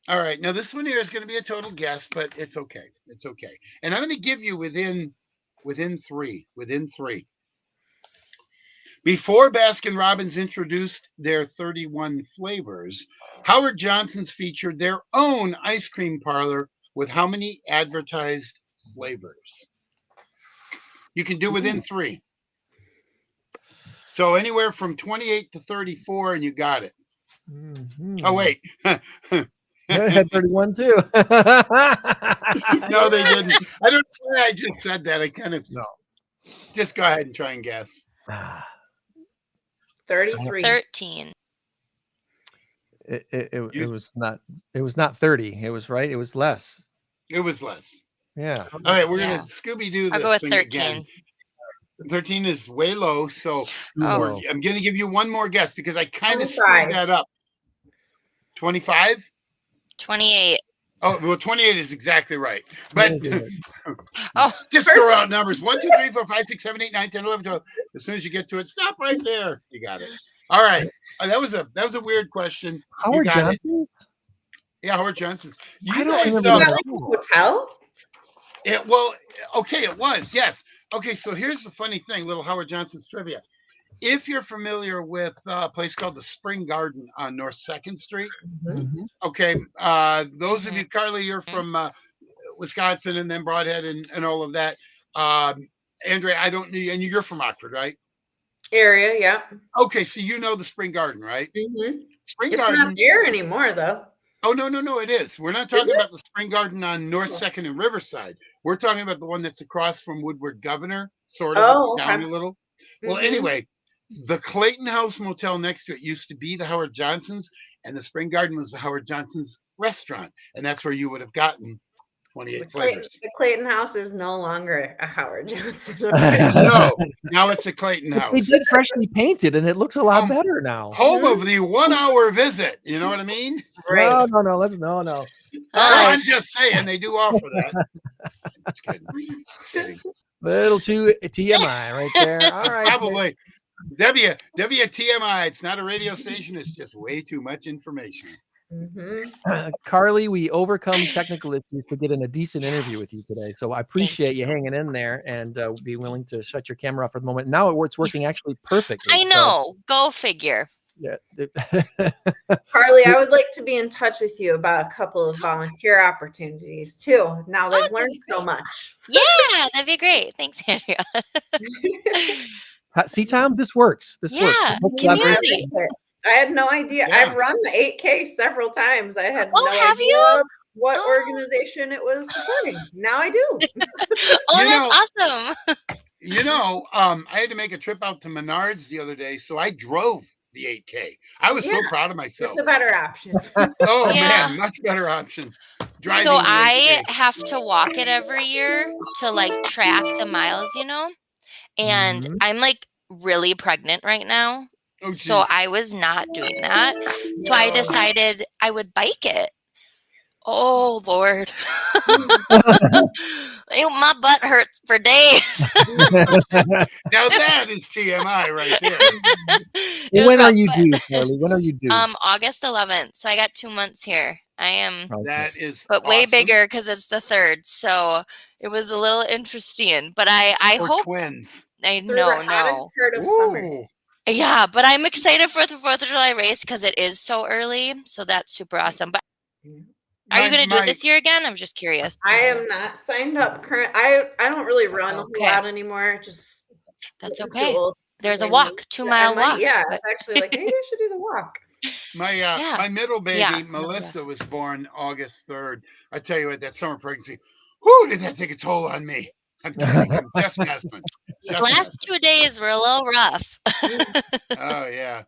All right. Now this one here is going to be a total guess, but it's okay. It's okay. And I'm going to give you within 3. Before Baskin Robbins introduced their 31 flavors, Howard Johnson's featured their own ice cream parlor with how many advertised flavors? You can do within 3. So anywhere from 28 to 34, and you got it. Mhm. Oh, wait. I had 31 too. No, they didn't. I don't know why I just said that. I kind of No. Just go ahead and try and guess. 33. 13. It was not 30. It was right. It was less. It was less. Yeah. All right, we're Yeah. gonna Scooby Doo this I'll go with thing 13. again. 13 is way low. So Oh. I'm going to give you one more guess because I kind of 25. screwed that up. 25? 28. Oh, well, 28 is exactly right. But Oh, just throw out numbers 1, 2, 3, 4, 5, 6, 7, 8, 9, 10, 11, 12. As soon as you get to it, stop right there. You got it. All right. That was a weird question. Howard you got Johnson's? Yeah, Howard Johnson's. You I don't guys, remember Is that that at like a all. hotel? well, okay, it was, yes. Okay, so here's the funny thing, little Howard Johnson's trivia. If you're familiar with a place called the Spring Garden on North 2nd Street, Mhm. okay, those of you, Carli, you're from Wisconsin and then Broadhead and all of that. Andrea, I don't know, and you're from Oxford, right? Area, yeah. Okay, so you know the Spring Garden, right? Spring It's Garden. not there anymore, though. Oh, no, it is. We're not Is talking it? about the Spring Garden on North 2nd and Riverside. We're talking about the one that's across from Woodward Governor, sort of. Oh, It's down okay. a little. Well, Mhm. anyway, the Clayton House Motel next to it used to be the Howard Johnson's, and the Spring Garden was the Howard Johnson's restaurant. And that's where you would have gotten 28 flavors. The Clayton House is no longer a Howard Johnson. No, now it's a Clayton They House. did freshly paint it, and it looks a lot better now. Home of the 1 hour visit. You know what I mean? Right. No. Let's no. Well, I'm just saying they do offer that. Just kidding. Little too TMI right there. All right. Probably. WTMI. It's not a radio station. It's just way too much information. Carli, we overcome technical issues to get in a decent interview with you today. So I appreciate you hanging in there and be willing to shut your camera off for the moment. Now it's working actually perfectly. I know. Go figure. Yeah. Carli, I would like to be in touch with you about a couple of volunteer opportunities too. Now they've learned so much. Yeah, that'd be great. Thanks, Andrea. See, Tom, this works. This works. Yeah, This looks community. I had no idea. Yeah. I've run the 8K several times. I had Oh, no have idea you? what Oh. organization it was supporting. Now I do. Oh, You that's awesome. I had to make a trip out to Menards the other day, so I drove the 8K. I was so Yeah, proud of myself. It's a better option. Oh Yeah. man, much better option. Driving So the I 8K. have to walk it every year to like track the miles, and Mhm. I'm like really pregnant right now. Oh, So geez. I was not doing that. So I decided I would bike it. Oh, Lord. My butt hurts for days. Now that is TMI right there. It was When are rough, you but- due, Carli? When are you due? August 11th. So I got 2 months here. I am, Okay. That is but way awesome. bigger because it's the 3rd. So it was a little interesting. But I Or hope twins. I Through no the hottest no. part of summer. Ooh. Yeah, but I'm excited for the 4th of July race because it is so early. So that's super awesome. But are you going to do it this year again? I'm just curious. I am not signed up I don't really run a whole Okay. lot anymore. Just That's too okay. old. There's a I walk, need 2 to mile earn money. walk. Yeah, but- it's actually like maybe I should do the walk. My my middle baby, Yeah. Melissa, Yes. was born August 3rd. I tell you what, that summer pregnancy, whoo, did that take a toll on me? I'm kidding. I'm just messing. These Just last messing. 2 days were a little rough. Oh yeah.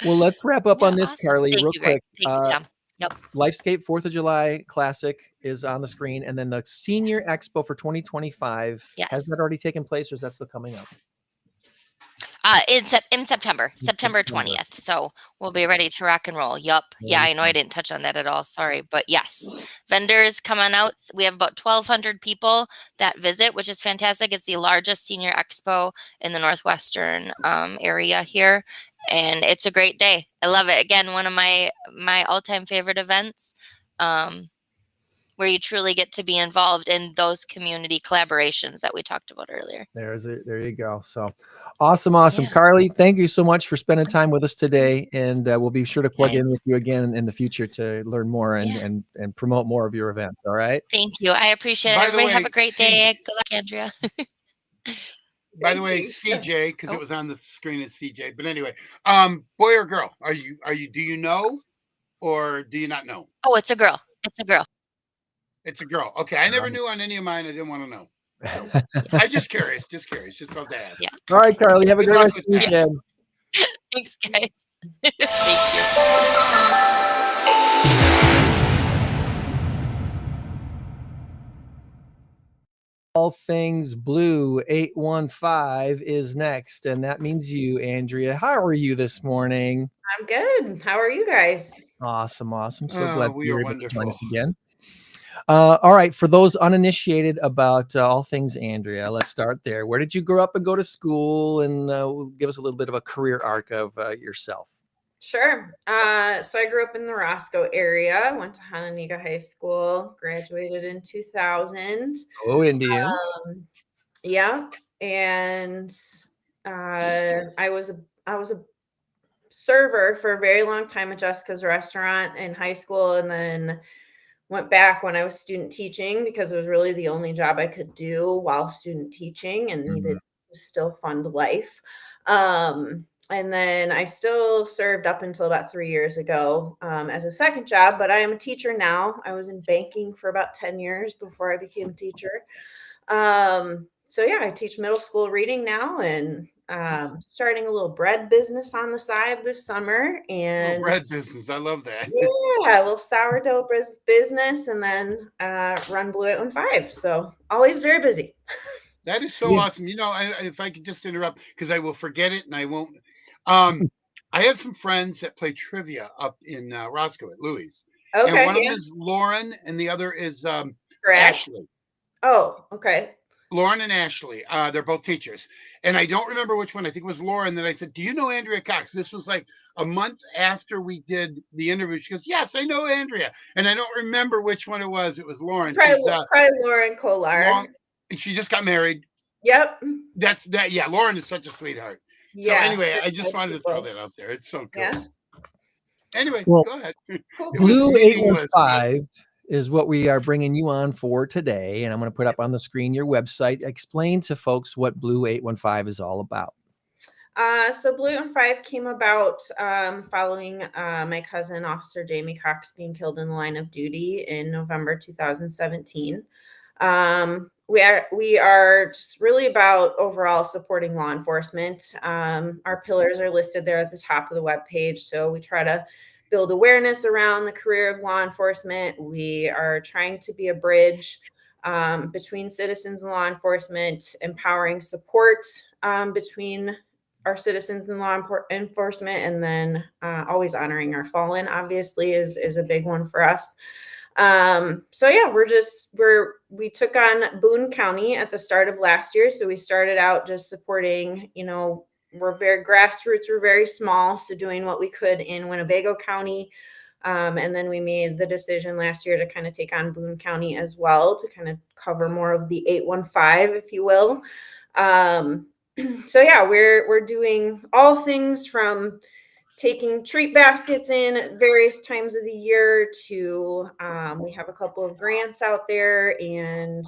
Well, let's wrap up on Yeah, this, awesome. Carli, Thank real you, Greg. quick. Thank you, Tom. Yep. Lifescape 4th of July Classic is on the screen, and then the Senior Expo for 2025. Has Yes. that already taken place, or is that still coming up? In September, September September. 20th. So we'll be ready to rock and roll. Yup. Yeah, I know I didn't touch on that at all. Sorry. But yes, vendors come on out. We have about 1,200 people that visit, which is fantastic. It's the largest senior expo in the Northwestern area here. And it's a great day. I love it. Again, one of my all-time favorite events. Where you truly get to be involved in those community collaborations that we talked about earlier. There you go. So awesome. Yeah. Carli, thank you so much for spending time with us today. And we'll be sure to plug in Guys. with you again in the future to learn more and, Yeah. and promote more of your events. All right. Thank you. I appreciate it. By the Everybody have way, a great day. Good luck, Andrea. By the way, CJ, because Oh. it was on the screen as CJ. But anyway, boy or girl? Do you know or do you not know? Oh, it's a girl. It's a girl. It's a girl. Okay. I never knew on any of mine. I didn't want to know. So, I'm just curious. Just love to ask. Yeah. All right, Carli, have a Good great luck rest of the with that. weekend. Thanks, guys. Thank you. All Things Blue 815 is next, and that means you, Andrea. How are you this morning? I'm good. How are you guys? Awesome, awesome. So Oh, glad we you're are able to join wonderful. us again. All right, for those uninitiated about all things Andrea, let's start there. Where did you grow up and go to school? And give us a little bit of a career arc of yourself. Sure. So I grew up in the Roscoe area, went to Hananiga High School, graduated in 2000. Oh, Indians. Yeah. And I was a server for a very long time at Jessica's restaurant in high school, and then went back when I was student teaching because it was really the only job I could do while student teaching and needed to still fund life. And then I still served up until about 3 years ago as a second job, but I am a teacher now. I was in banking for about 10 years before I became a teacher. So yeah, I teach middle school reading now, and starting a little bread business on the side this summer. Little And bread business. I love that. yeah, a little sourdough business, and then run BLUE815. So always very busy. That is so Yeah. awesome. You know, if I could just interrupt, because I will forget it and I won't. I have some friends that play trivia up in Roscoe at Louis. And Okay, one of yeah, them is Lauren and the other is correct. Ashley. Oh, okay. Lauren and Ashley. They're both teachers. And I don't remember which one. I think it was Lauren. Then I said, "Do you know Andrea Cox?" This was like a month after we did the interview. She goes, "Yes, I know Andrea." And I don't remember which one it was. It was Lauren. Probably, She's probably Lauren Kolar. long. She just got married. Yep. That's that. Yeah, Lauren is such a sweetheart. So Yeah. anyway, I they're just good wanted to throw people. that out there. It's so cool. Yeah. Anyway, Well, go ahead. Cool. It was Blue meaningless. 815 is what we are bringing you on for today. And I'm going to put up on the screen your website. Explain to folks what Blue 815 is all about. So BLUE815 came about following my cousin, Officer Jamie Cox, being killed in the line of duty in November 2017. We are just really about overall supporting law enforcement. Our pillars are listed there at the top of the webpage. So we try to build awareness around the career of law enforcement. We are trying to be a bridge between citizens and law enforcement, empowering support between our citizens and law enforcement, and then always honoring our fallen, obviously, is a big one for us. So yeah, we took on Boone County at the start of last year. So we started out just supporting, we're very grassroots, we're very small. So doing what we could in Winnebago County. And then we made the decision last year to kind of take on Boone County as well, to kind of cover more of the 815, if you will. So yeah, we're doing all things from taking treat baskets in at various times of the year to we have a couple of grants out there, and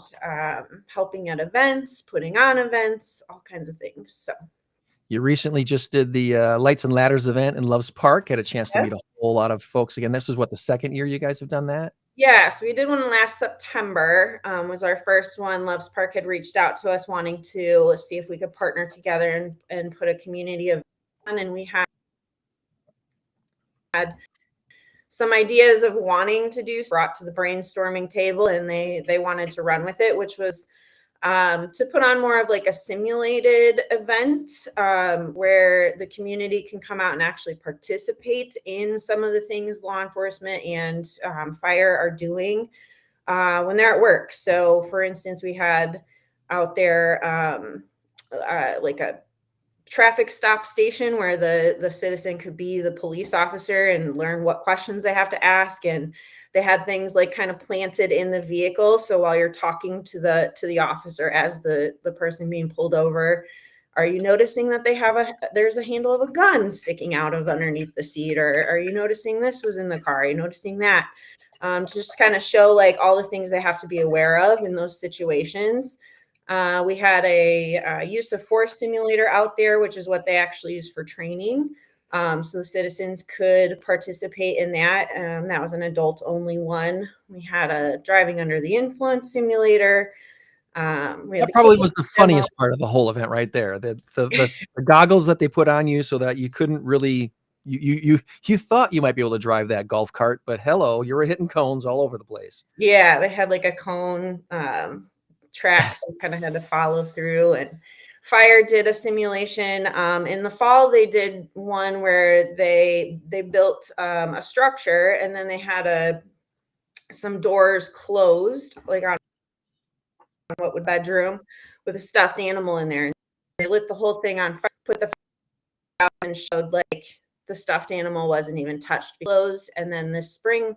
helping at events, putting on events, all kinds of things. So You recently just did the Lights and Ladders event in Loves Park. Had a chance to meet a whole lot of folks again. This is what, the second year you guys have done that? yeah, so we did one last September, was our first one. Loves Park had reached out to us wanting to see if we could partner together and put a community event on, and we had some ideas of wanting to do, brought to the brainstorming table, and they wanted to run with it, which was to put on more of like a simulated event where the community can come out and actually participate in some of the things law enforcement and fire are doing when they're at work. So for instance, we had out there like a traffic stop station where the citizen could be the police officer and learn what questions they have to ask. And they had things like kind of planted in the vehicle. So while you're talking to the officer as the person being pulled over, are you noticing that there's a handle of a gun sticking out of underneath the seat? Or are you noticing this was in the car? Are you noticing that? To just kind of show like all the things they have to be aware of in those situations. We had a use of force simulator out there, which is what they actually use for training. So the citizens could participate in that. That was an adult only one. We had a driving under the influence simulator. That probably was the funniest part of the whole event right there. The goggles that they put on you so that you couldn't really, you thought you might be able to drive that golf cart, but hello, you were hitting cones all over the place. Yeah, they had like a cone track, so kind of had to follow through. And fire did a simulation. In the fall, they did one where they built a structure, and then they had some doors closed, like on what would bedroom, with a stuffed animal in there. And they lit the whole thing on fire, put the fire out, and showed like the stuffed animal wasn't even touched, closed. And then this spring,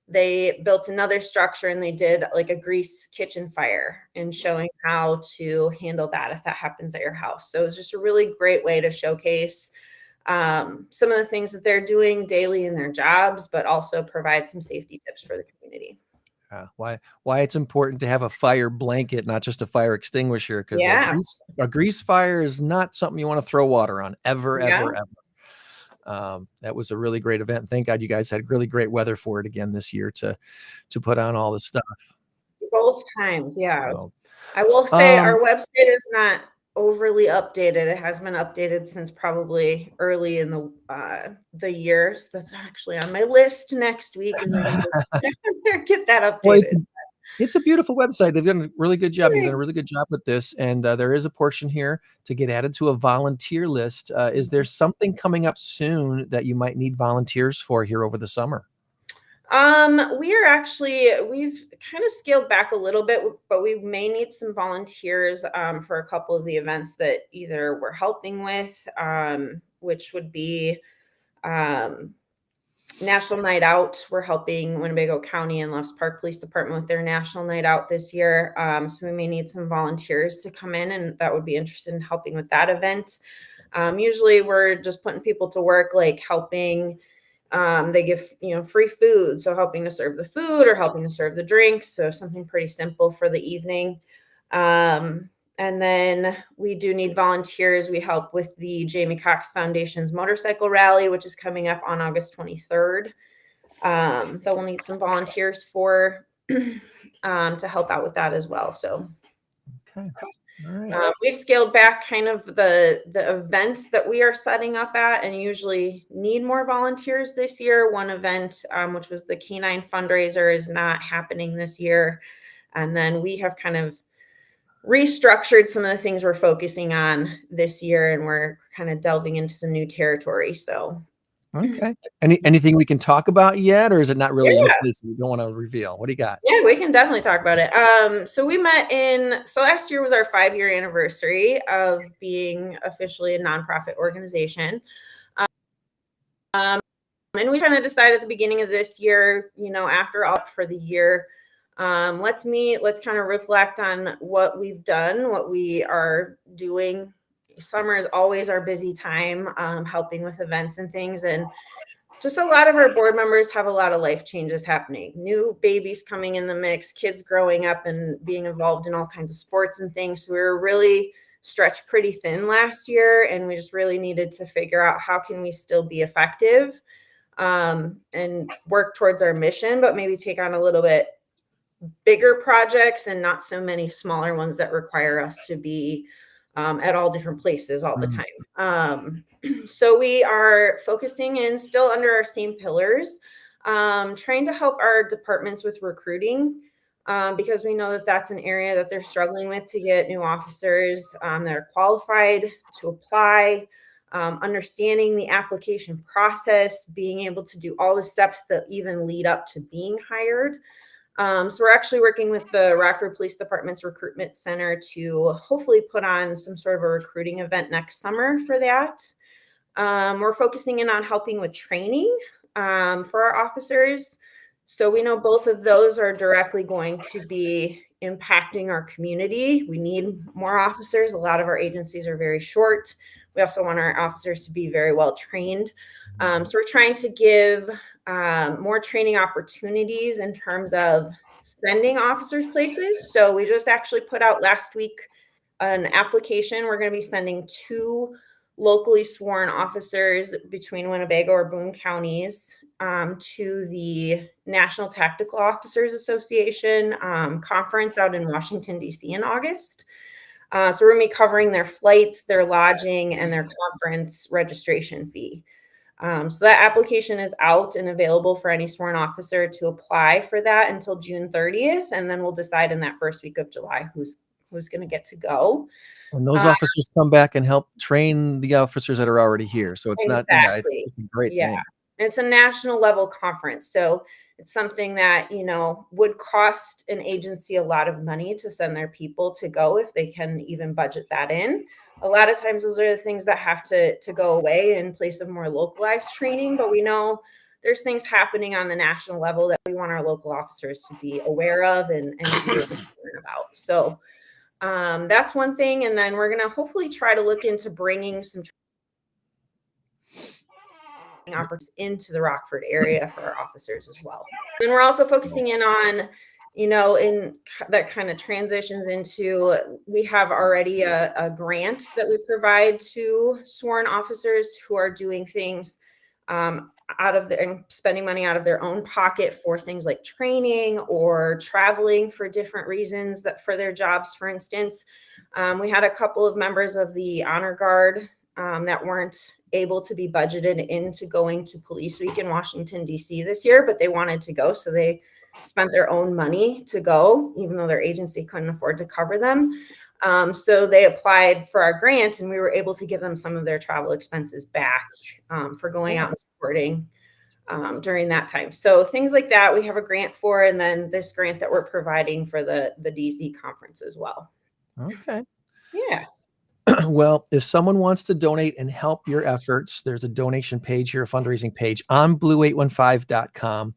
they built another structure and they did like a grease kitchen fire, and showing how to handle that if that happens at your house. So it was just a really great way to showcase some of the things that they're doing daily in their jobs, but also provide some safety tips for the community. Why it's important to have a fire blanket, not just a fire extinguisher, because a grease fire is not something you want to throw water on ever. That was a really great event. Thank God you guys had really great weather for it again this year to put on all the stuff. Both times, yeah. So, I will say our website is not overly updated. It has been updated since probably early in the year. So that's actually on my list next week. Is get that updated. Well, it's a beautiful website. They've done a really good job. You've done a really good job with this. And there is a portion here to get added to a volunteer list. Is there something coming up soon that you might need volunteers for here over the summer? We've kind of scaled back a little bit, but we may need some volunteers for a couple of the events that either we're helping with, which would be National Night Out. We're helping Winnebago County and Loves Park Police Department with their National Night Out this year. So we may need some volunteers to come in, and that would be interested in helping with that event. Usually we're just putting people to work, like helping. They give, free food. So helping to serve the food or helping to serve the drinks. So something pretty simple for the evening. And then we do need volunteers. We help with the Jamie Cox Foundation's motorcycle rally, which is coming up on August 23rd. That we'll need some volunteers for to help out with that as well. So okay. All right. We've scaled back kind of the events that we are setting up at, and usually need more volunteers this year. One event, which was the canine fundraiser, is not happening this year. And then we have kind of restructured some of the things we're focusing on this year, and we're kind of delving into some new territory. So okay. Anything we can talk about yet, or is it not really implicit? You don't want to reveal? What do you got? Yeah, we can definitely talk about it. So we met so last year was our 5-year anniversary of being officially a nonprofit organization. And we kind of decided at the beginning of this year, after up for the year, let's meet, let's kind of reflect on what we've done, what we are doing. Summer is always our busy time, helping with events and things. And just a lot of our board members have a lot of life changes happening. New babies coming in the mix, kids growing up and being involved in all kinds of sports and things. So we were really stretched pretty thin last year, and we just really needed to figure out how can we still be effective and work towards our mission, but maybe take on a little bit bigger projects and not so many smaller ones that require us to be at all different places all the time. So we are focusing in still under our same pillars, trying to help our departments with recruiting, because we know that that's an area that they're struggling with to get new officers that are qualified to apply, understanding the application process, being able to do all the steps that even lead up to being hired. So we're actually working with the Rockford Police Department's Recruitment Center to hopefully put on some sort of a recruiting event next summer for that. We're focusing in on helping with training for our officers. So we know both of those are directly going to be impacting our community. We need more officers. A lot of our agencies are very short. We also want our officers to be very well trained. So we're trying to give more training opportunities in terms of sending officers places. So we just actually put out last week an application. We're going to be sending 2 locally sworn officers between Winnebago or Boone counties to the National Tactical Officers Association conference out in Washington, D.C. in August. So we're going to be covering their flights, their lodging, and their conference registration fee. So that application is out and available for any sworn officer to apply for that until June 30th. And then we'll decide in that first week of July who's going to get to go. And those officers come back and help train the officers that are already here. So it's not, yeah, it's Exactly. a great Yeah. thing. It's a national level conference. So it's something that, you know, would cost an agency a lot of money to send their people to go if they can even budget that in. A lot of times those are the things that have to go away in place of more localized training. But we know there's things happening on the national level that we want our local officers to be aware of and be able to learn about. So that's one thing. And then we're going to hopefully try to look into bringing some opportunities into the Rockford area for our officers as well. And we're also focusing in on, you know, in that kind of transitions into, we have already a grant that we provide to sworn officers who are doing things out of and spending money out of their own pocket for things like training or traveling for different reasons that for their jobs. For instance, we had a couple of members of the Honor Guard that weren't able to be budgeted into going to Police Week in Washington, D.C. this year, but they wanted to go. So they spent their own money to go, even though their agency couldn't afford to cover them. So they applied for our grant and we were able to give them some of their travel expenses back for going out and supporting during that time. So things like that we have a grant for, and then this grant that we're providing for the DC conference as well. Okay. Yeah. Well, if someone wants to donate and help your efforts, there's a donation page here, a fundraising page on BLUE815.com.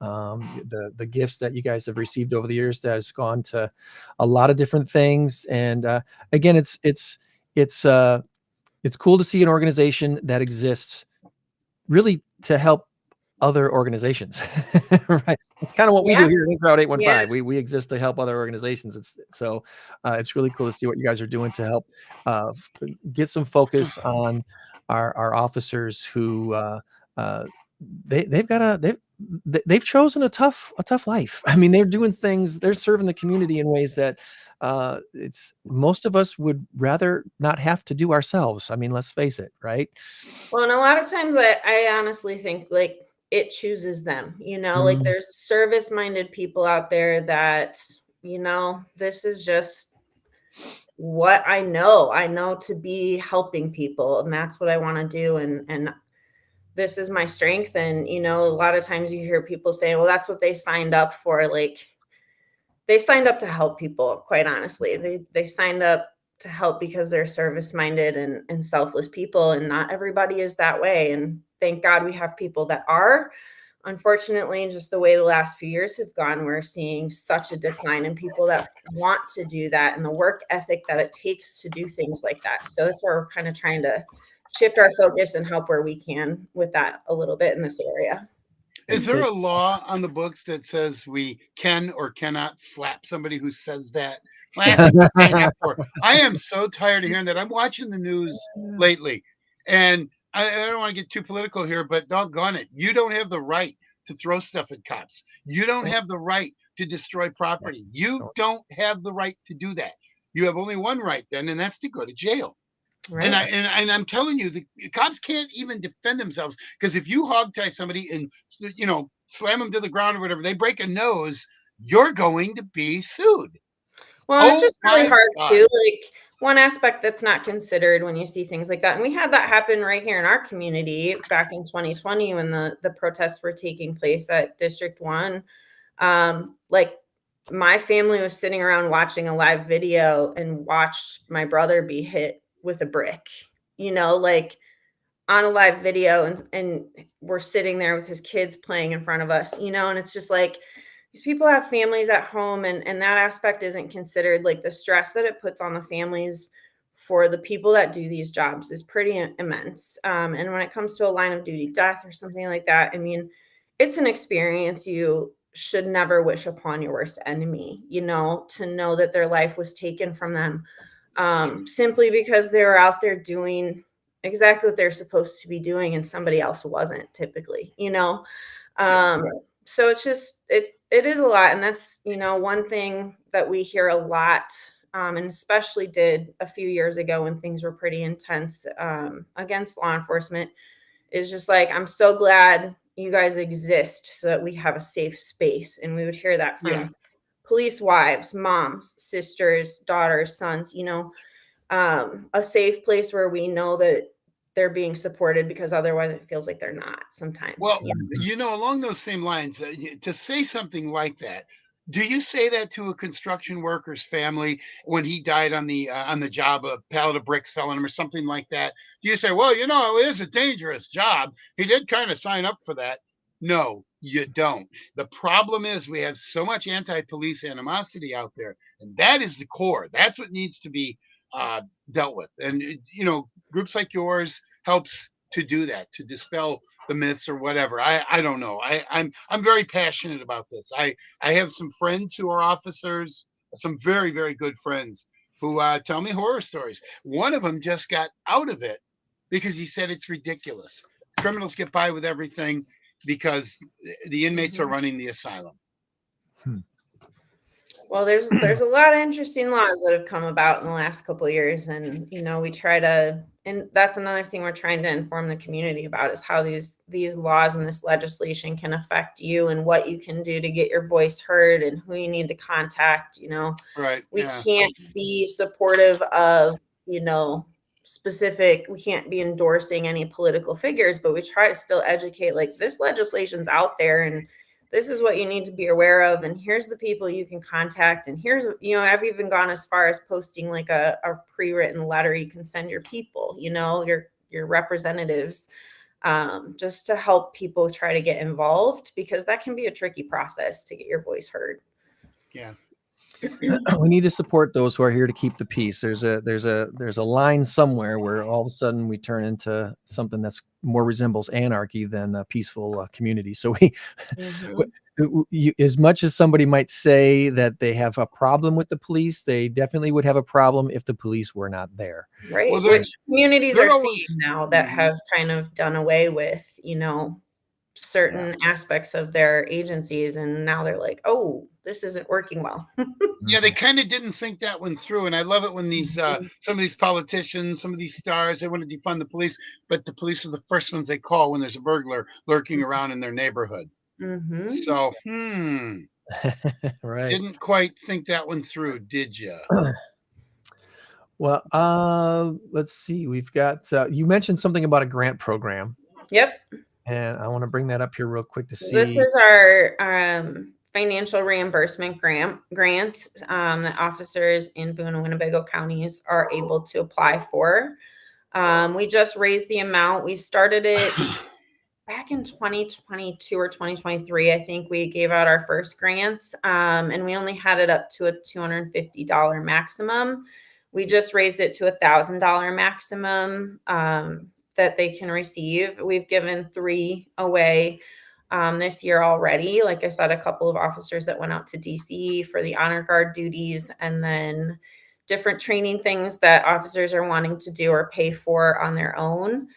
The gifts that you guys have received over the years that has gone to a lot of different things. And again, it's cool to see an organization that exists really to help other organizations. Right. It's kind of what we do here at Crowd 815. Yeah. We exist to help other organizations. It's really cool to see what you guys are doing to help get some focus on our officers who they've chosen a tough life. I mean, they're doing things, they're serving the community in ways that it's most of us would rather not have to do ourselves. I mean, let's face it, right? Well, and a lot of times I honestly think like it chooses them, you know, like there's service-minded people out there that, you know, this is just what I know to be helping people, and that's what I want to do. And this is my strength. And, you know, a lot of times you hear people saying, well, that's what they signed up for. Like they signed up to help people, quite honestly. They signed up to help because they're service-minded and selfless people. And not everybody is that way. And thank God we have people that are. Unfortunately, just the way the last few years have gone, we're seeing such a decline in people that want to do that and the work ethic that it takes to do things like that. So that's where we're kind of trying to shift our focus and help where we can with that a little bit in this area. Is there a law on the books that says we can or cannot slap somebody who says that? I am so tired of hearing that. I'm watching the news lately, and I don't want to get too political here, but doggone it, you don't have the right to throw stuff at cops. You don't have the right to destroy property. You don't have the right to do that. You have only one right then, and that's to go to jail. Right. And I'm telling you, the cops can't even defend themselves, because if you hogtie somebody and, you know, slam them to the ground or whatever, they break a nose, you're going to be sued. Well, it's just really hard too. Like one aspect that's not considered when you see things like that, and we had that happen right here in our community back in 2020 when the protests were taking place at District 1. Like my family was sitting around watching a live video and watched my brother be hit with a brick, you know, like on a live video, and we're sitting there with his kids playing in front of us, you know, and it's just like these people have families at home, and that aspect isn't considered. Like the stress that it puts on the families for the people that do these jobs is pretty immense. And when it comes to a line of duty death or something like that, I mean, it's an experience you should never wish upon your worst enemy, you know, to know that their life was taken from them simply because they were out there doing exactly what they're supposed to be doing and somebody else wasn't, typically, you know. So it's just it is a lot. And that's, you know, one thing that we hear a lot, and especially did a few years ago when things were pretty intense against law enforcement, is just like, I'm so glad you guys exist so that we have a safe space. And we would hear that from police wives, moms, sisters, daughters, sons, a safe place where we know that they're being supported, because otherwise it feels like they're not sometimes. Well, along those same lines, to say something like that, do you say that to a construction worker's family when he died on the job, a pallet of bricks fell on him or something like that? Do you say, well, it is a dangerous job. He did kind of sign up for that. No, you don't. The problem is we have so much anti-police animosity out there, and that is the core. That's what needs to be dealt with. And, groups like yours helps to do that, to dispel the myths or whatever. I don't know. I'm very passionate about this. I have some friends who are officers, some very, very good friends who tell me horror stories. One of them just got out of it because he said it's ridiculous. Criminals get by with everything because the inmates are running the asylum. Well, there's a lot of interesting laws that have come about in the last couple of years, and we try to, and that's another thing we're trying to inform the community about, is how these laws and this legislation can affect you and what you can do to get your voice heard and who you need to contact. Right. We can't be supportive of specific. We can't be endorsing any political figures, but we try to still educate. Like, this legislation's out there, and this is what you need to be aware of, and here's the people you can contact, and here's, I've even gone as far as posting like a pre-written letter you can send your people, your representatives, just to help people try to get involved, because that can be a tricky process to get your voice heard. Yeah. We need to support those who are here to keep the peace. There's a line somewhere where all of a sudden we turn into something that's more resembles anarchy than a peaceful community. So as much as somebody might say that they have a problem with the police, they definitely would have a problem if the police were not there. Right. Well, which communities are seeing now that have kind of done away with, certain aspects of their agencies, and now they're like, oh, this isn't working well. Yeah, they kind of didn't think that one through, and I love it when these some of these politicians, some of these stars, they want to defund the police, but the police are the first ones they call when there's a burglar lurking around in their neighborhood. So, right. Didn't quite think that one through, did you? Well, let's see. We've got you mentioned something about a grant program. Yep. And I want to bring that up here real quick to see. This is our financial reimbursement grant that officers in Boone and Winnebago counties are able to apply for. We just raised the amount. We started it back in 2022 or 2023. I think we gave out our first grants, and we only had it up to a $250 maximum. We just raised it to $1,000 maximum that they can receive. We've given 3 away this year already. Like I said, a couple of officers that went out to DC for the honor guard duties, and then different training things that officers are wanting to do or pay for on their own.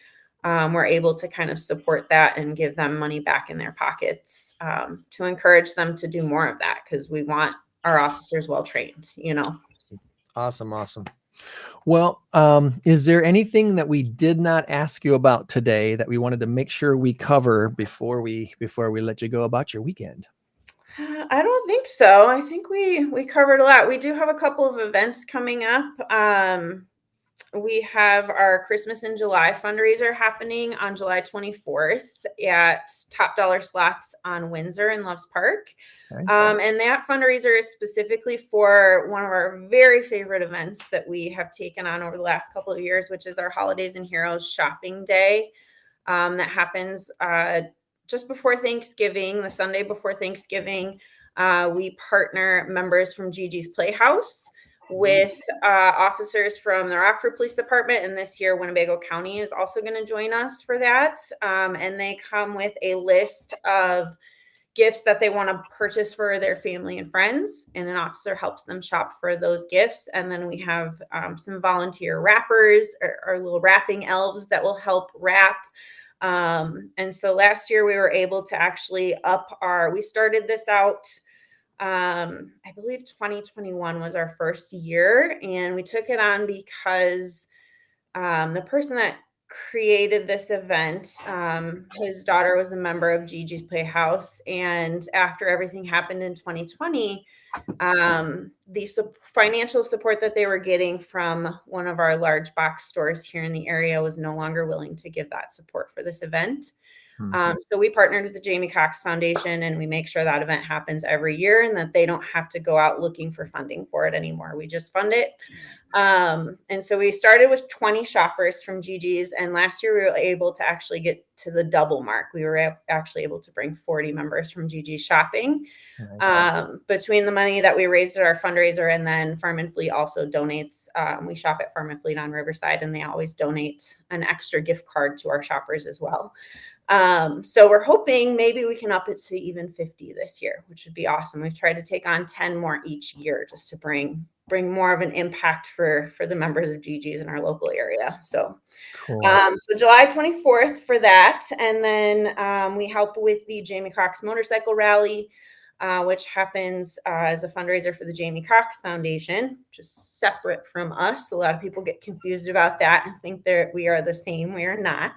We're able to kind of support that and give them money back in their pockets to encourage them to do more of that, because we want our officers well trained, Awesome. Well, is there anything that we did not ask you about today that we wanted to make sure we cover before we let you go about your weekend? I don't think so. I think we covered a lot. We do have a couple of events coming up. We have our Christmas in July fundraiser happening on July 24th at Top Dollar Slots on Windsor in Loves Park. Okay. And that fundraiser is specifically for one of our very favorite events that we have taken on over the last couple of years, which is our Holidays and Heroes Shopping Day. That happens just before Thanksgiving, the Sunday before Thanksgiving. We partner members from Gigi's Playhouse with officers from the Rockford Police Department, and this year Winnebago County is also going to join us for that. And they come with a list of gifts that they want to purchase for their family and friends, and an officer helps them shop for those gifts. And then we have some volunteer wrappers, or little wrapping elves that will help wrap. And so last year we were able to actually we started this out, I believe 2021 was our first year, and we took it on because the person that created this event. His daughter was a member of Gigi's Playhouse, and after everything happened in 2020, the financial support that they were getting from one of our large box stores here in the area was no longer willing to give that support for this event. So we partnered with the Jamie Cox Foundation, and we make sure that event happens every year and that they don't have to go out looking for funding for it anymore. We just fund it. And so we started with 20 shoppers from Gigi's, and last year we were able to actually get to the double mark. We were actually able to bring 40 members from Gigi's shopping. Between the money that we raised at our fundraiser, and then Farm and Fleet also donates. We shop at Farm and Fleet on Riverside, and they always donate an extra gift card to our shoppers as well. So we're hoping maybe we can up it to even 50 this year, which would be awesome. We've tried to take on 10 more each year just to bring more of an impact for the members of Gigi's in our local area. So, Cool. So July 24th for that. And then we help with the Jamie Cox Motorcycle Rally, which happens as a fundraiser for the Jamie Cox Foundation, which is separate from us. A lot of people get confused about that and think that we are the same. We are not.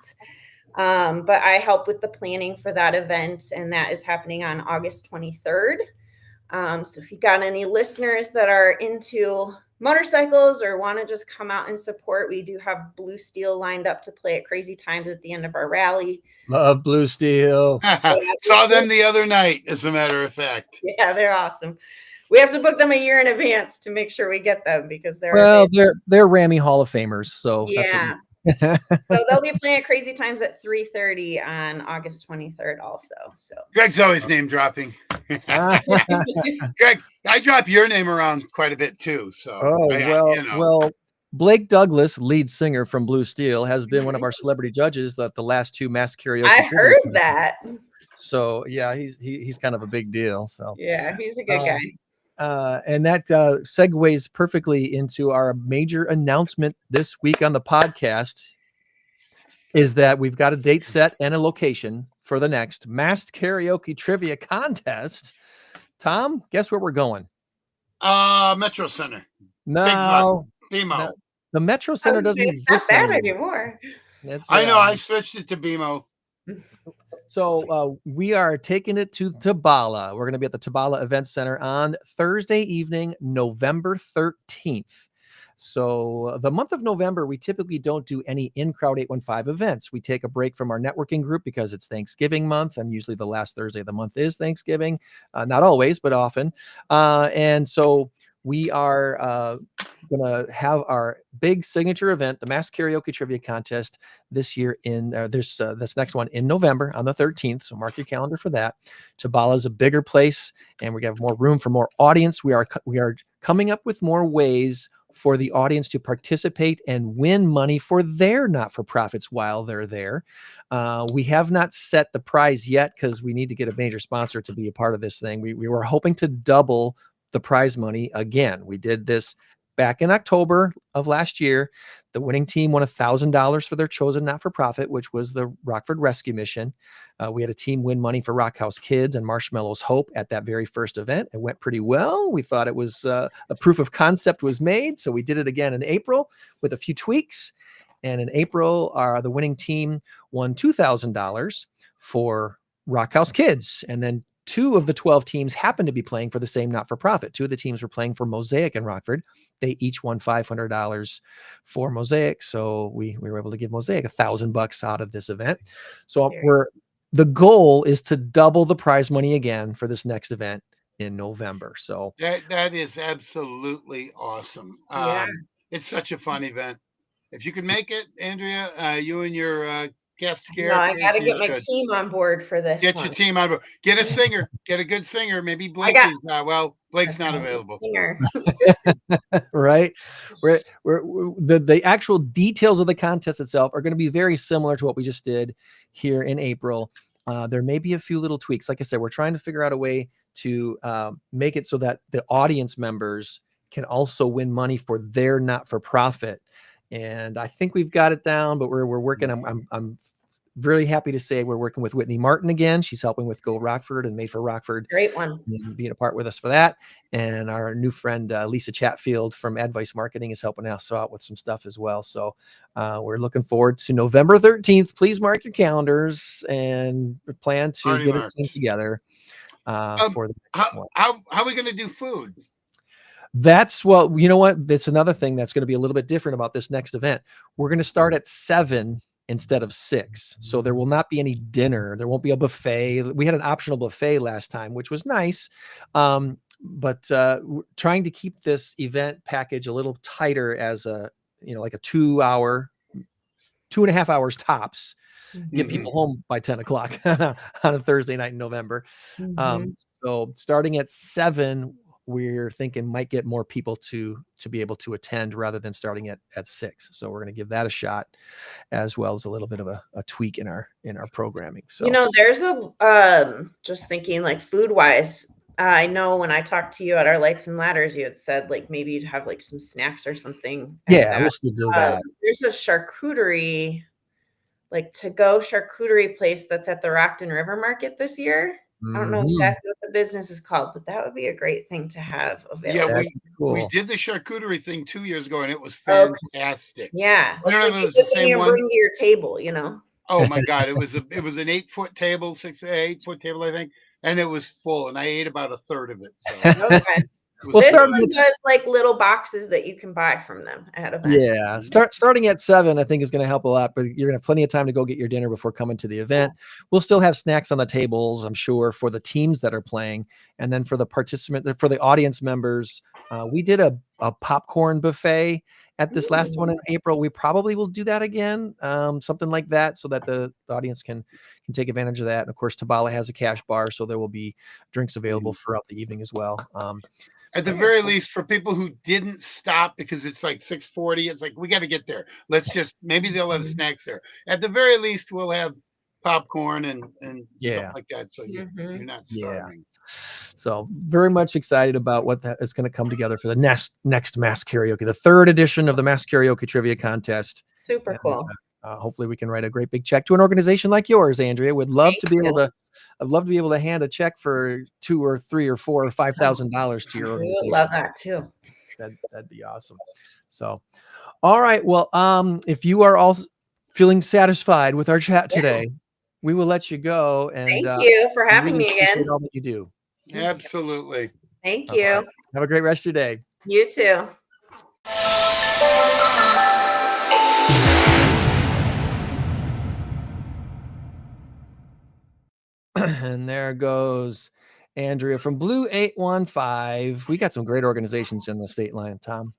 But I help with the planning for that event, and that is happening on August 23rd. So if you got any listeners that are into motorcycles or want to just come out and support, we do have Blue Steel lined up to play at Crazy Times at the end of our rally. Love Blue Steel. Saw them the other night, as a matter of fact. Yeah, they're awesome. We have to book them a year in advance to make sure we get them, because they're they're Rammy Hall of Famers. So yeah. So they'll be playing at Crazy Times at 3:30 on August 23rd also. So Greg's always name dropping. Greg, I drop your name around quite a bit too. So well, Blake Douglas, lead singer from Blue Steel, has been one of our celebrity judges at the last two Mass Karaoke. I heard that. So yeah, he's kind of a big deal. So yeah, he's a good guy. And that segues perfectly into our major announcement this week on the podcast, is that we've got a date set and a location for the next Masked Karaoke Trivia Contest. Tom, guess where we're going? Metro Center. No, BMO. the Metro Center doesn't It's not exist bad anymore. anymore. I know. I switched it to BMO. So we are taking it to Tabala. We're going to be at the Tabala Event Center on Thursday evening, November 13th. So the month of November, we typically don't do any in-crowd 815 events. We take a break from our networking group because it's Thanksgiving month, and usually the last Thursday of the month is Thanksgiving. Not always, but often. And so we are going to have our big signature event, the Mass Karaoke Trivia Contest, this year in this next one in November on the 13th. So mark your calendar for that. Tabala is a bigger place, and we have more room for more audience. We are coming up with more ways for the audience to participate and win money for their not-for-profits while they're there. We have not set the prize yet because we need to get a major sponsor to be a part of this thing. We were hoping to double the prize money again. We did this back in October of last year. The winning team won $1,000 for their chosen not-for-profit, which was the Rockford Rescue Mission. We had a team win money for Rock House Kids and Marshmallows Hope at that very first event. It went pretty well. We thought it was a proof of concept was made. So we did it again in April with a few tweaks. And in April, the winning team won $2,000 for Rock House Kids. And then 2 of the 12 teams happened to be playing for the same not-for-profit. 2 of the teams were playing for Mosaic in Rockford. They each won $500 for Mosaic. So we were able to give Mosaic $1,000 out of this event. So the goal is to double the prize money again for this next event in November. So that is absolutely awesome. It's such a fun event. If you can make it, Andrea, you and your guest characters. No, I got to get my team on board for this. Get your team on board. Get a singer. Get a good singer. Maybe Blake is Blake's not available. Right. The actual details of the contest itself are going to be very similar to what we just did here in April. There may be a few little tweaks. Like I said, we're trying to figure out a way to make it so that the audience members can also win money for their not-for-profit. And I think we've got it down, but we're working. I'm really happy to say we're working with Whitney Martin again. She's helping with Go Rockford and Made for Rockford. Great one. And being a part with us for that. And our new friend, Lisa Chatfield from Advice Marketing is helping us out with some stuff as well. So we're looking forward to November 13th. Please mark your calendars and plan to Already get marked. a team together for the next one. How are we going to do food? That's what, you know what? That's another thing that's going to be a little bit different about this next event. We're going to start at 7 instead of 6. So there will not be any dinner. There won't be a buffet. We had an optional buffet last time, which was nice. But we're trying to keep this event package a little tighter as a, like a 2-hour, 2.5 hours tops. Get people home by 10 o'clock on a Thursday night in November. So starting at 7, we're thinking might get more people to be able to attend rather than starting at 6. So we're going to give that a shot, as well as a little bit of a tweak in our programming. So there's a just thinking like food wise. I know when I talked to you at our Lights and Ladders, you had said like maybe you'd have like some snacks or something. Yeah, we'll still do that. There's a charcuterie, like to-go charcuterie place that's at the Rockton River Market this year. I don't know exactly what the business is called, but that would be a great thing to have available. Yeah, we did the charcuterie thing 2 years ago, and it was Okay. fantastic. Yeah, I don't know like if it was the same one. Bring to your table, Oh my God, it was an 8-foot table, 8-foot table, I think, and it was full, and I ate about a third of it. So Okay. We'll This start one with does like little boxes that you can buy from them ahead of events. Yeah, starting at 7, I think is going to help a lot, but you're going to have plenty of time to go get your dinner before coming to the event. We'll still have snacks on the tables, I'm sure, for the teams that are playing. And then for the audience members, we did a popcorn buffet at this last one in April. We probably will do that again, something like that, so that the audience can take advantage of that. And of course, Tabala has a cash bar, so there will be drinks available throughout the evening as well. At the very least, for people who didn't stop because it's like 6:40, it's like, we got to get there. Maybe they'll have snacks there. At the very least, we'll have popcorn and stuff like that. So you're not starving. So very much excited about what that is going to come together for the next Mass Karaoke, the 3rd edition of the Mass Karaoke Trivia Contest. Super cool. Hopefully we can write a great big check to an organization like yours, Andrea. Would love to be able to. I'd love to be able to hand a check for $2 or $3 or $4 or $5,000 to your organization. We would love that too. That'd be awesome. So, all right. Well, if you are all feeling satisfied with our chat today, we will let you go. And thank you for having me again. All that you do. Absolutely. Thank you. Right. Have a great rest of your day. You too. And there goes Andrea from BLUE815. We got some great organizations in the state line, Tom.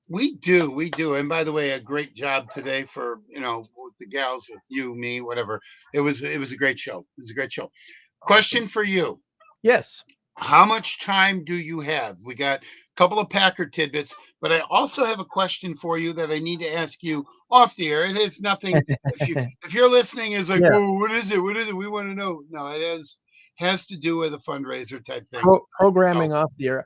We do. And by the way, a great job today for, with the gals, with you, me, whatever. It was a great show. It was a great show. Question for you. Yes. How much time do you have? We got a couple of Packer tidbits, but I also have a question for you that I need to ask you off the air. It is nothing. If you're listening, is like, oh, what is it? What is it? We want to know. No, it has to do with a fundraiser type thing. Programming off the air.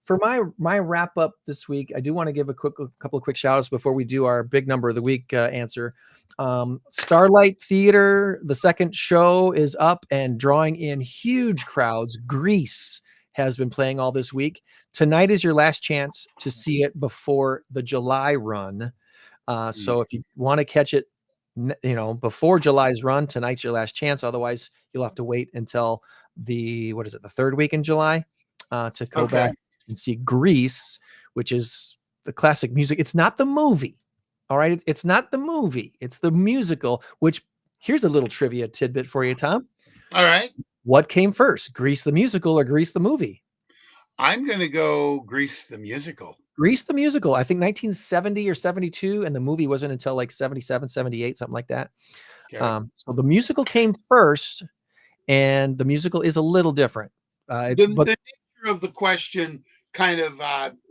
For my wrap up this week, I do want to give a couple of quick shout outs before we do our big number of the week answer. Starlight Theater, the second show is up and drawing in huge crowds. Grease has been playing all this week. Tonight is your last chance to see it before the July run. So if you want to catch it, before July's run, tonight's your last chance. Otherwise, you'll have to wait until the 3rd week in July to go back and see Grease, which is the classic music. It's not the movie. All right. It's not the movie. It's the musical, which here's a little trivia tidbit for you, Tom. All right. What came first, Grease the musical or Grease the movie? I'm going to go Grease the musical. Grease the musical. I think 1970 or 72. And the movie wasn't until like 77, 78, something like that. Okay. So the musical came first, and the musical is a little different. The nature of the question kind of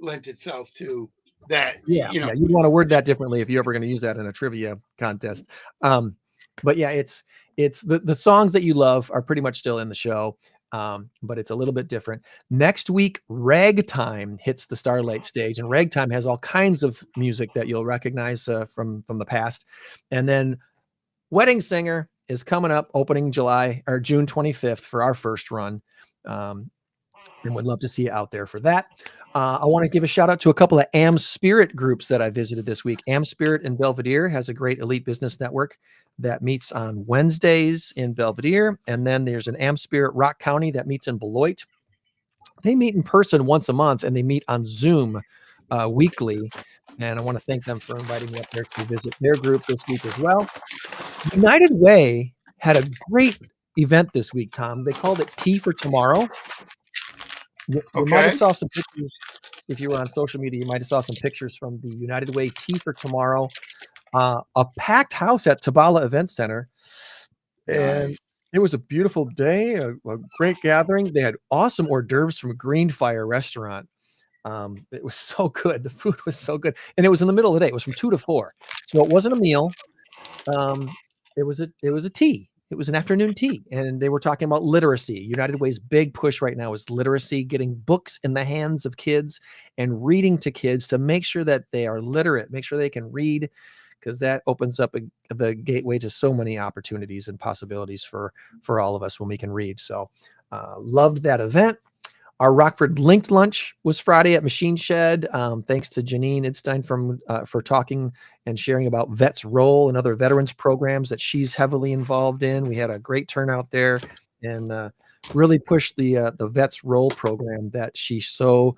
lent itself to that. You'd want to word that differently if you're ever going to use that in a trivia contest. But yeah, it's the songs that you love are pretty much still in the show, but it's a little bit different. Next week, Ragtime hits the Starlight stage, and Ragtime has all kinds of music that you'll recognize from the past. And then Wedding Singer is coming up, opening July or June 25th for our first run. And would love to see you out there for that. I want to give a shout out to a couple of Am Spirit groups that I visited this week. Am Spirit in Belvedere has a great elite business network that meets on Wednesdays in Belvedere. And then there's an Am Spirit Rock County that meets in Beloit. They meet in person once a month and they meet on Zoom weekly. And I want to thank them for inviting me up there to visit their group this week as well. United Way had a great event this week, Tom. They called it Tea for Tomorrow. You might have saw some pictures if you were on social media. You might have saw some pictures from the United Way Tea for Tomorrow, a packed house at Tabala Event Center, and it was a beautiful day, a great gathering. They had awesome hors d'oeuvres from Green Fire Restaurant. It was so good. The food was so good, and it was in the middle of the day. It was from 2 to 4, so it wasn't a meal. It was a tea. It was an afternoon tea, and they were talking about literacy. United Way's big push right now is literacy, getting books in the hands of kids and reading to kids to make sure that they are literate, make sure they can read, because that opens up the gateway to so many opportunities and possibilities for all of us when we can read. So loved that event. Our Rockford Linked Lunch was Friday at Machine Shed. Thanks to Janine Idstein for talking and sharing about Vets Roll and other veterans programs that she's heavily involved in. We had a great turnout there and really pushed the Vets Roll program that she's is so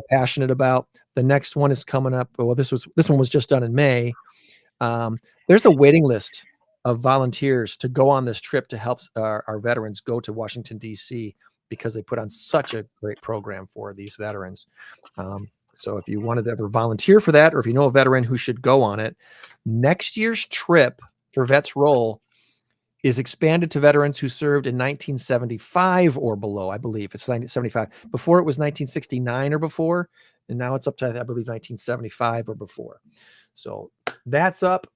passionate about. The next one is coming up. Well, this one was just done in May. There's a waiting list of volunteers to go on this trip to help our veterans go to Washington, D.C., because they put on such a great program for these veterans. So if you wanted to ever volunteer for that, or if you know a veteran who should go on it, next year's trip for Vets Roll is expanded to veterans who served in 1975 or below. I believe it's 1975. Before it was 1969 or before, and now it's up to, I believe, 1975 or before. So that's up.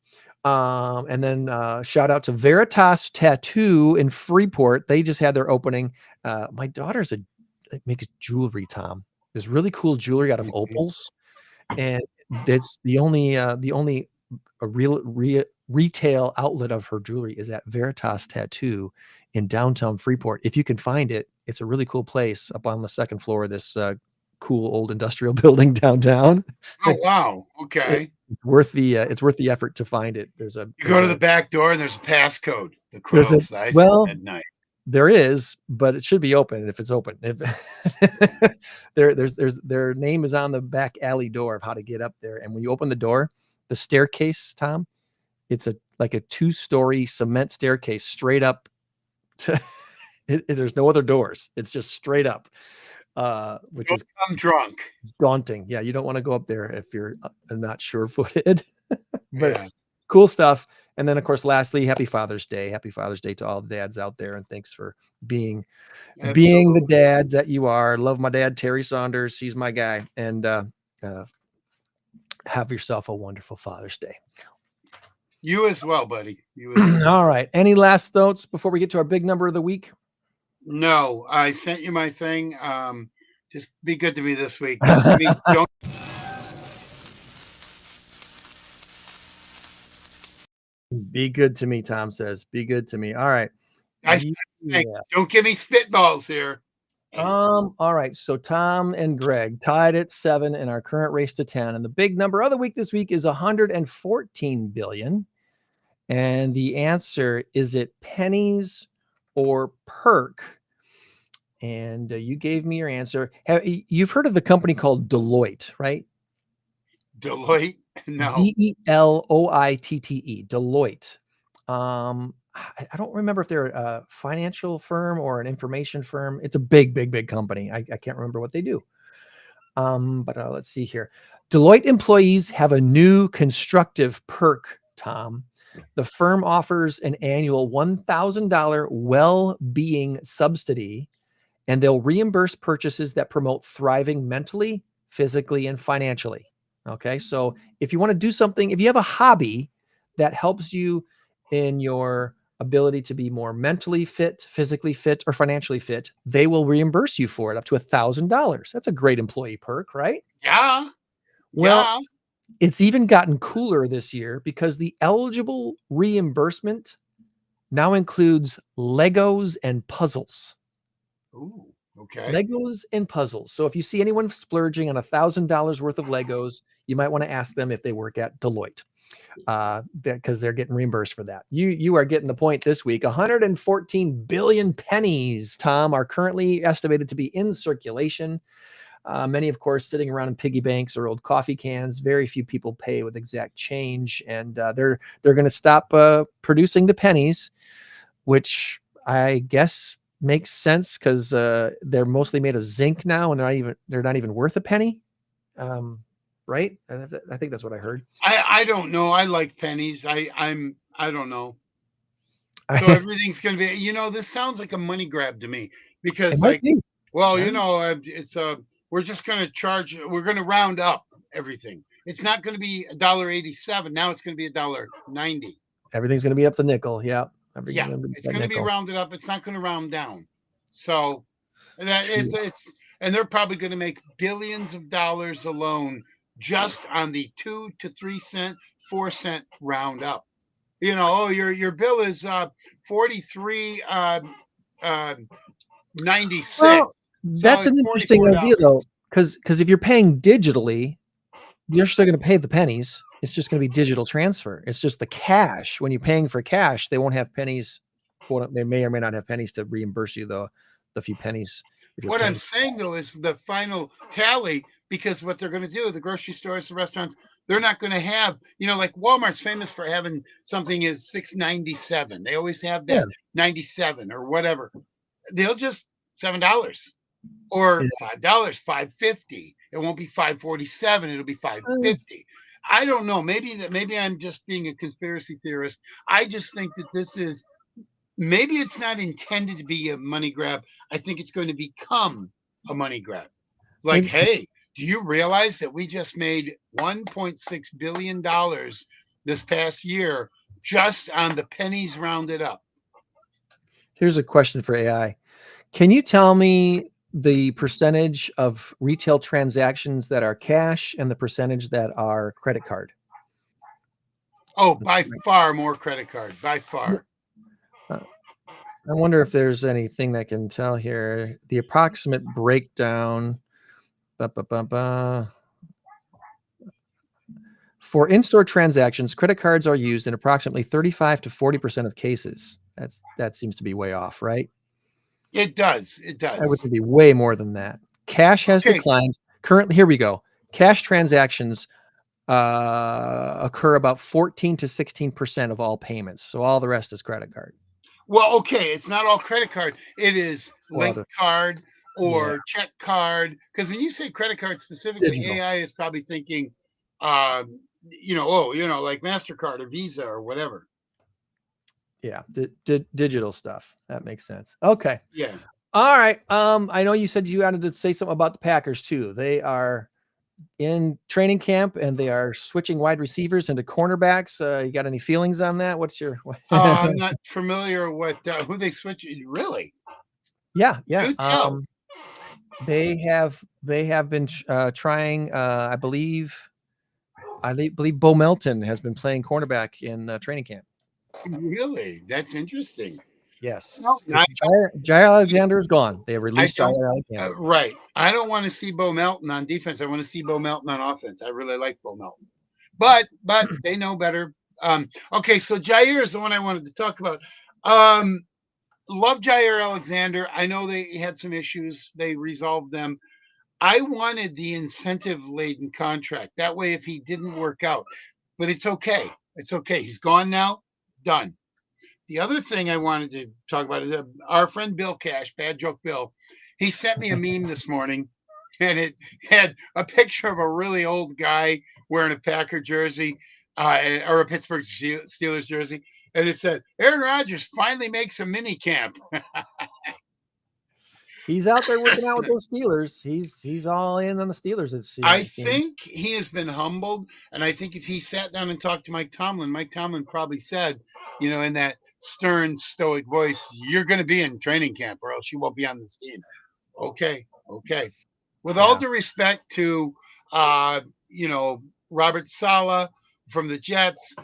And then shout out to Veritas Tattoo in Freeport. They just had their opening. My daughter's makes jewelry, Tom. There's really cool jewelry out of opals, and it's the only retail outlet of her jewelry is at Veritas Tattoo in downtown Freeport. If you can find it, it's a really cool place up on the second floor of this cool old industrial building downtown. Oh wow! Okay. It's worth the effort to find it. You go to the back door and there's a passcode. The crows at night. There is, but it should be open if it's open. If their name is on the back alley door of how to get up there. And when you open the door, the staircase, Tom, it's like a 2-story cement staircase straight up to there's no other doors. It's just straight up. Which is drunk, daunting. Yeah, you don't want to go up there if you're not sure-footed. But cool stuff. And then, of course, lastly, happy Father's Day. Happy Father's Day to all the dads out there, and thanks for being the dads that you are. Love my dad, Terry Saunders. He's my guy. And have yourself a wonderful Father's Day. You as well, buddy. You as well. All right. Any last thoughts before we get to our big number of the week? No, I sent you my thing. Just be good to me this week. Be good to me, Tom says. Be good to me. All right. Don't give me spitballs here. All right. So Tom and Greg tied at 7 in our current race to 10. And the big number of the week this week is 114 billion. And the answer, is it pennies or perk? And you gave me your answer. You've heard of the company called Deloitte, right? Deloitte? No. Deloitte. Deloitte. I don't remember if they're a financial firm or an information firm. It's a big company. I can't remember what they do. But let's see here. Deloitte employees have a new constructive perk, Tom. The firm offers an annual $1,000 well-being subsidy, and they'll reimburse purchases that promote thriving mentally, physically, and financially. Okay, so if you want to do something, if you have a hobby that helps you in your ability to be more mentally fit, physically fit, or financially fit, they will reimburse you for it up to $1,000. That's a great employee perk, right? Yeah. Well, It's even gotten cooler this year because the eligible reimbursement now includes Legos and puzzles. Ooh, okay. Legos and puzzles. So if you see anyone splurging on $1,000 worth of Legos, you might want to ask them if they work at Deloitte, because they're getting reimbursed for that. You are getting the point this week. 114 billion pennies, Tom, are currently estimated to be in circulation. Many, of course, sitting around in piggy banks or old coffee cans. Very few people pay with exact change, and they're going to stop producing the pennies, which I guess makes sense because they're mostly made of zinc now, and they're not even worth a penny. Right? I think that's what I heard. I don't know. I like pennies. I don't know. So everything's going to be, this sounds like a money grab to me because well, it's we're just going to we're going to round up everything. It's not going to be $1.87. Now it's going to be $1.90. Everything's going to be up the nickel. Yeah. It's going to be rounded up. It's not going to round down. So that and they're probably going to make billions of dollars alone just on the 2 to 3 cent, 4 cent round up. Your bill is 43.96. Well, that's an interesting idea though, because if you're paying digitally, you're still going to pay the pennies. It's just going to be digital transfer. It's just the cash. When you're paying for cash, they won't have pennies. They may or may not have pennies to reimburse you the few pennies. What I'm saying though is the final tally, because what they're going to do, the grocery stores, the restaurants, they're not going to have, like Walmart's famous for having something is $6.97. They always have that 97 or whatever. They'll just $7 or $5, $5.50. It won't be $5.47. It'll be $5.50. I don't know. Maybe I'm just being a conspiracy theorist. I just think that this is, maybe it's not intended to be a money grab. I think it's going to become a money grab. It's like, hey, do you realize that we just made $1.6 billion this past year just on the pennies rounded up? Here's a question for AI. Can you tell me the percentage of retail transactions that are cash and the percentage that are credit card? Oh, by far more credit card, by far. I wonder if there's anything that can tell here. The approximate breakdown. For in-store transactions, credit cards are used in approximately 35 to 40% of cases. That seems to be way off, right? It does. I would be way more than that. Cash has declined. Currently, here we go. Cash transactions occur about 14 to 16% of all payments. So all the rest is credit card. Well, okay, it's not all credit card. It is link card or check card. Because when you say credit card specifically, digital. AI is probably thinking, like MasterCard or Visa or whatever. Yeah, digital stuff. That makes sense. Okay. Yeah. All right. I know you said you wanted to say something about the Packers too. They are in training camp and they are switching wide receivers into cornerbacks. You got any feelings on that? What's your? I'm not familiar with who they switch. Really? Yeah. They have been trying. I believe Bo Melton has been playing cornerback in training camp. Really? That's interesting. Yes. Jair Alexander is gone. They have released Jair Alexander. Right. I don't want to see Bo Melton on defense. I want to see Bo Melton on offense. I really like Bo Melton. But they know better. Okay, so Jair is the one I wanted to talk about. Love Jair Alexander. I know they had some issues. They resolved them. I wanted the incentive-laden contract. That way, if he didn't work out. But it's okay. It's okay. He's gone now. Done. The other thing I wanted to talk about is our friend Bill Cash, Bad Joke Bill. He sent me a meme this morning, and it had a picture of a really old guy wearing a Packer jersey or a Pittsburgh Steelers jersey, and it said, "Aaron Rodgers finally makes a mini camp." He's out there working out with those Steelers. He's all in on the Steelers. I think he has been humbled, and I think if he sat down and talked to Mike Tomlin probably said, in that stern, stoic voice, "You're going to be in training camp, or else you won't be on this team." Okay. With all due respect to, Robert Saleh from the Jets,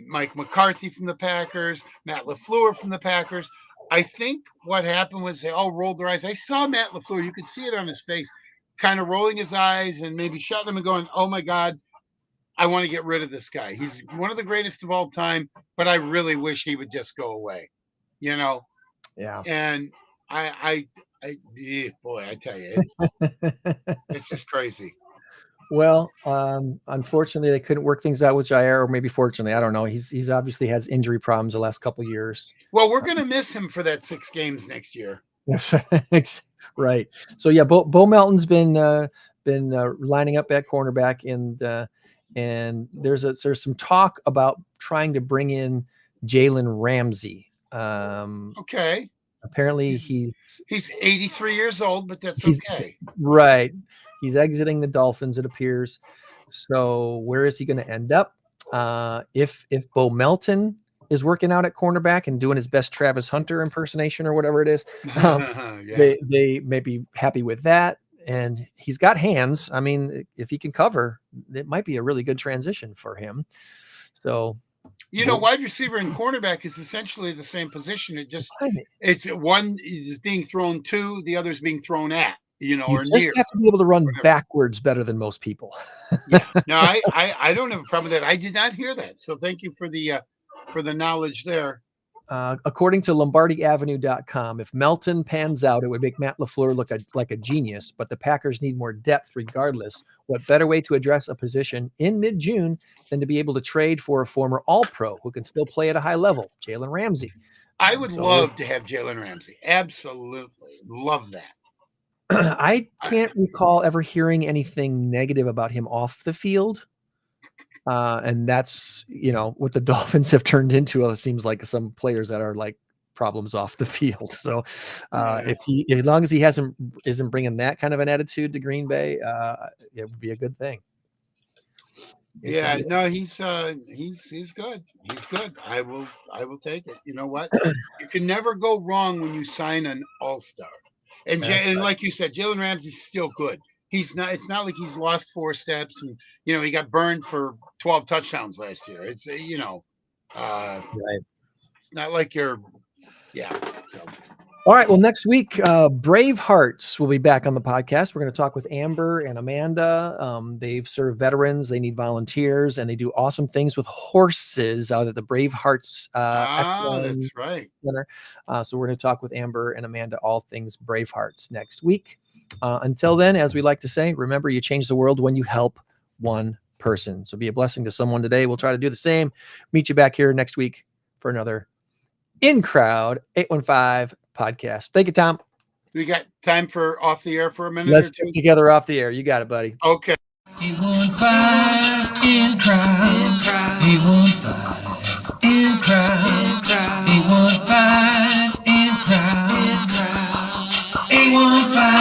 Mike McCarthy from the Packers, Matt LaFleur from the Packers. I think what happened was they all rolled their eyes. I saw Matt LaFleur. You could see it on his face, kind of rolling his eyes and maybe shutting them and going, oh, my God, I want to get rid of this guy. He's one of the greatest of all time, but I really wish he would just go away, Yeah. And boy, I tell you, it's just crazy. Well, unfortunately, they couldn't work things out with Jair, or maybe fortunately, I don't know. He's obviously has injury problems the last couple of years. Well, we're going to miss him for that 6 games next year. Yes, right. So yeah, Bo Melton's been lining up at cornerback, and there's some talk about trying to bring in Jalen Ramsey. Okay. Apparently he's 83 years old, but that's okay. Right. He's exiting the Dolphins, it appears. So where is he going to end up? If Bo Melton is working out at cornerback and doing his best Travis Hunter impersonation or whatever it is, they may be happy with that. And he's got hands. I mean, if he can cover, it might be a really good transition for him. So, wide receiver and cornerback is essentially the same position. It's one is being thrown to, the other is being thrown at. You or just near, have to be able to run backwards better than most people. Yeah. No, I don't have a problem with that. I did not hear that. So thank you for the knowledge there. According to LombardiAvenue.com, if Melton pans out, it would make Matt LaFleur look like a genius, but the Packers need more depth regardless. What better way to address a position in mid-June than to be able to trade for a former All-Pro who can still play at a high level, Jalen Ramsey? I would love to have Jalen Ramsey. Absolutely. Love that. I can't recall ever hearing anything negative about him off the field. And that's, what the Dolphins have turned into. It seems like some players that are like problems off the field. So as long as he isn't bringing that kind of an attitude to Green Bay, it would be a good thing. Yeah, no, he's good. He's good. I will take it. You know what? You can never go wrong when you sign an all-star. And like you said, Jalen Ramsey's still good. It's not like he's lost 4 steps and, he got burned for 12 touchdowns last year. It's, right. It's not like So. All right. Well, next week, Brave Hearts will be back on the podcast. We're going to talk with Amber and Amanda. They've served veterans. They need volunteers, and they do awesome things with horses out at the Brave Hearts. That's right. Center. So we're going to talk with Amber and Amanda, all things Brave Hearts, next week. Until then, as we like to say, remember, you change the world when you help one person. So be a blessing to someone today. We'll try to do the same. Meet you back here next week for another In Crowd 815 podcast. Thank you, Tom. We got time for off the air for a minute. Let's get together off the air. You got it, buddy. Okay. 815 in crowd. 815 in crowd. 815 in crowd. 815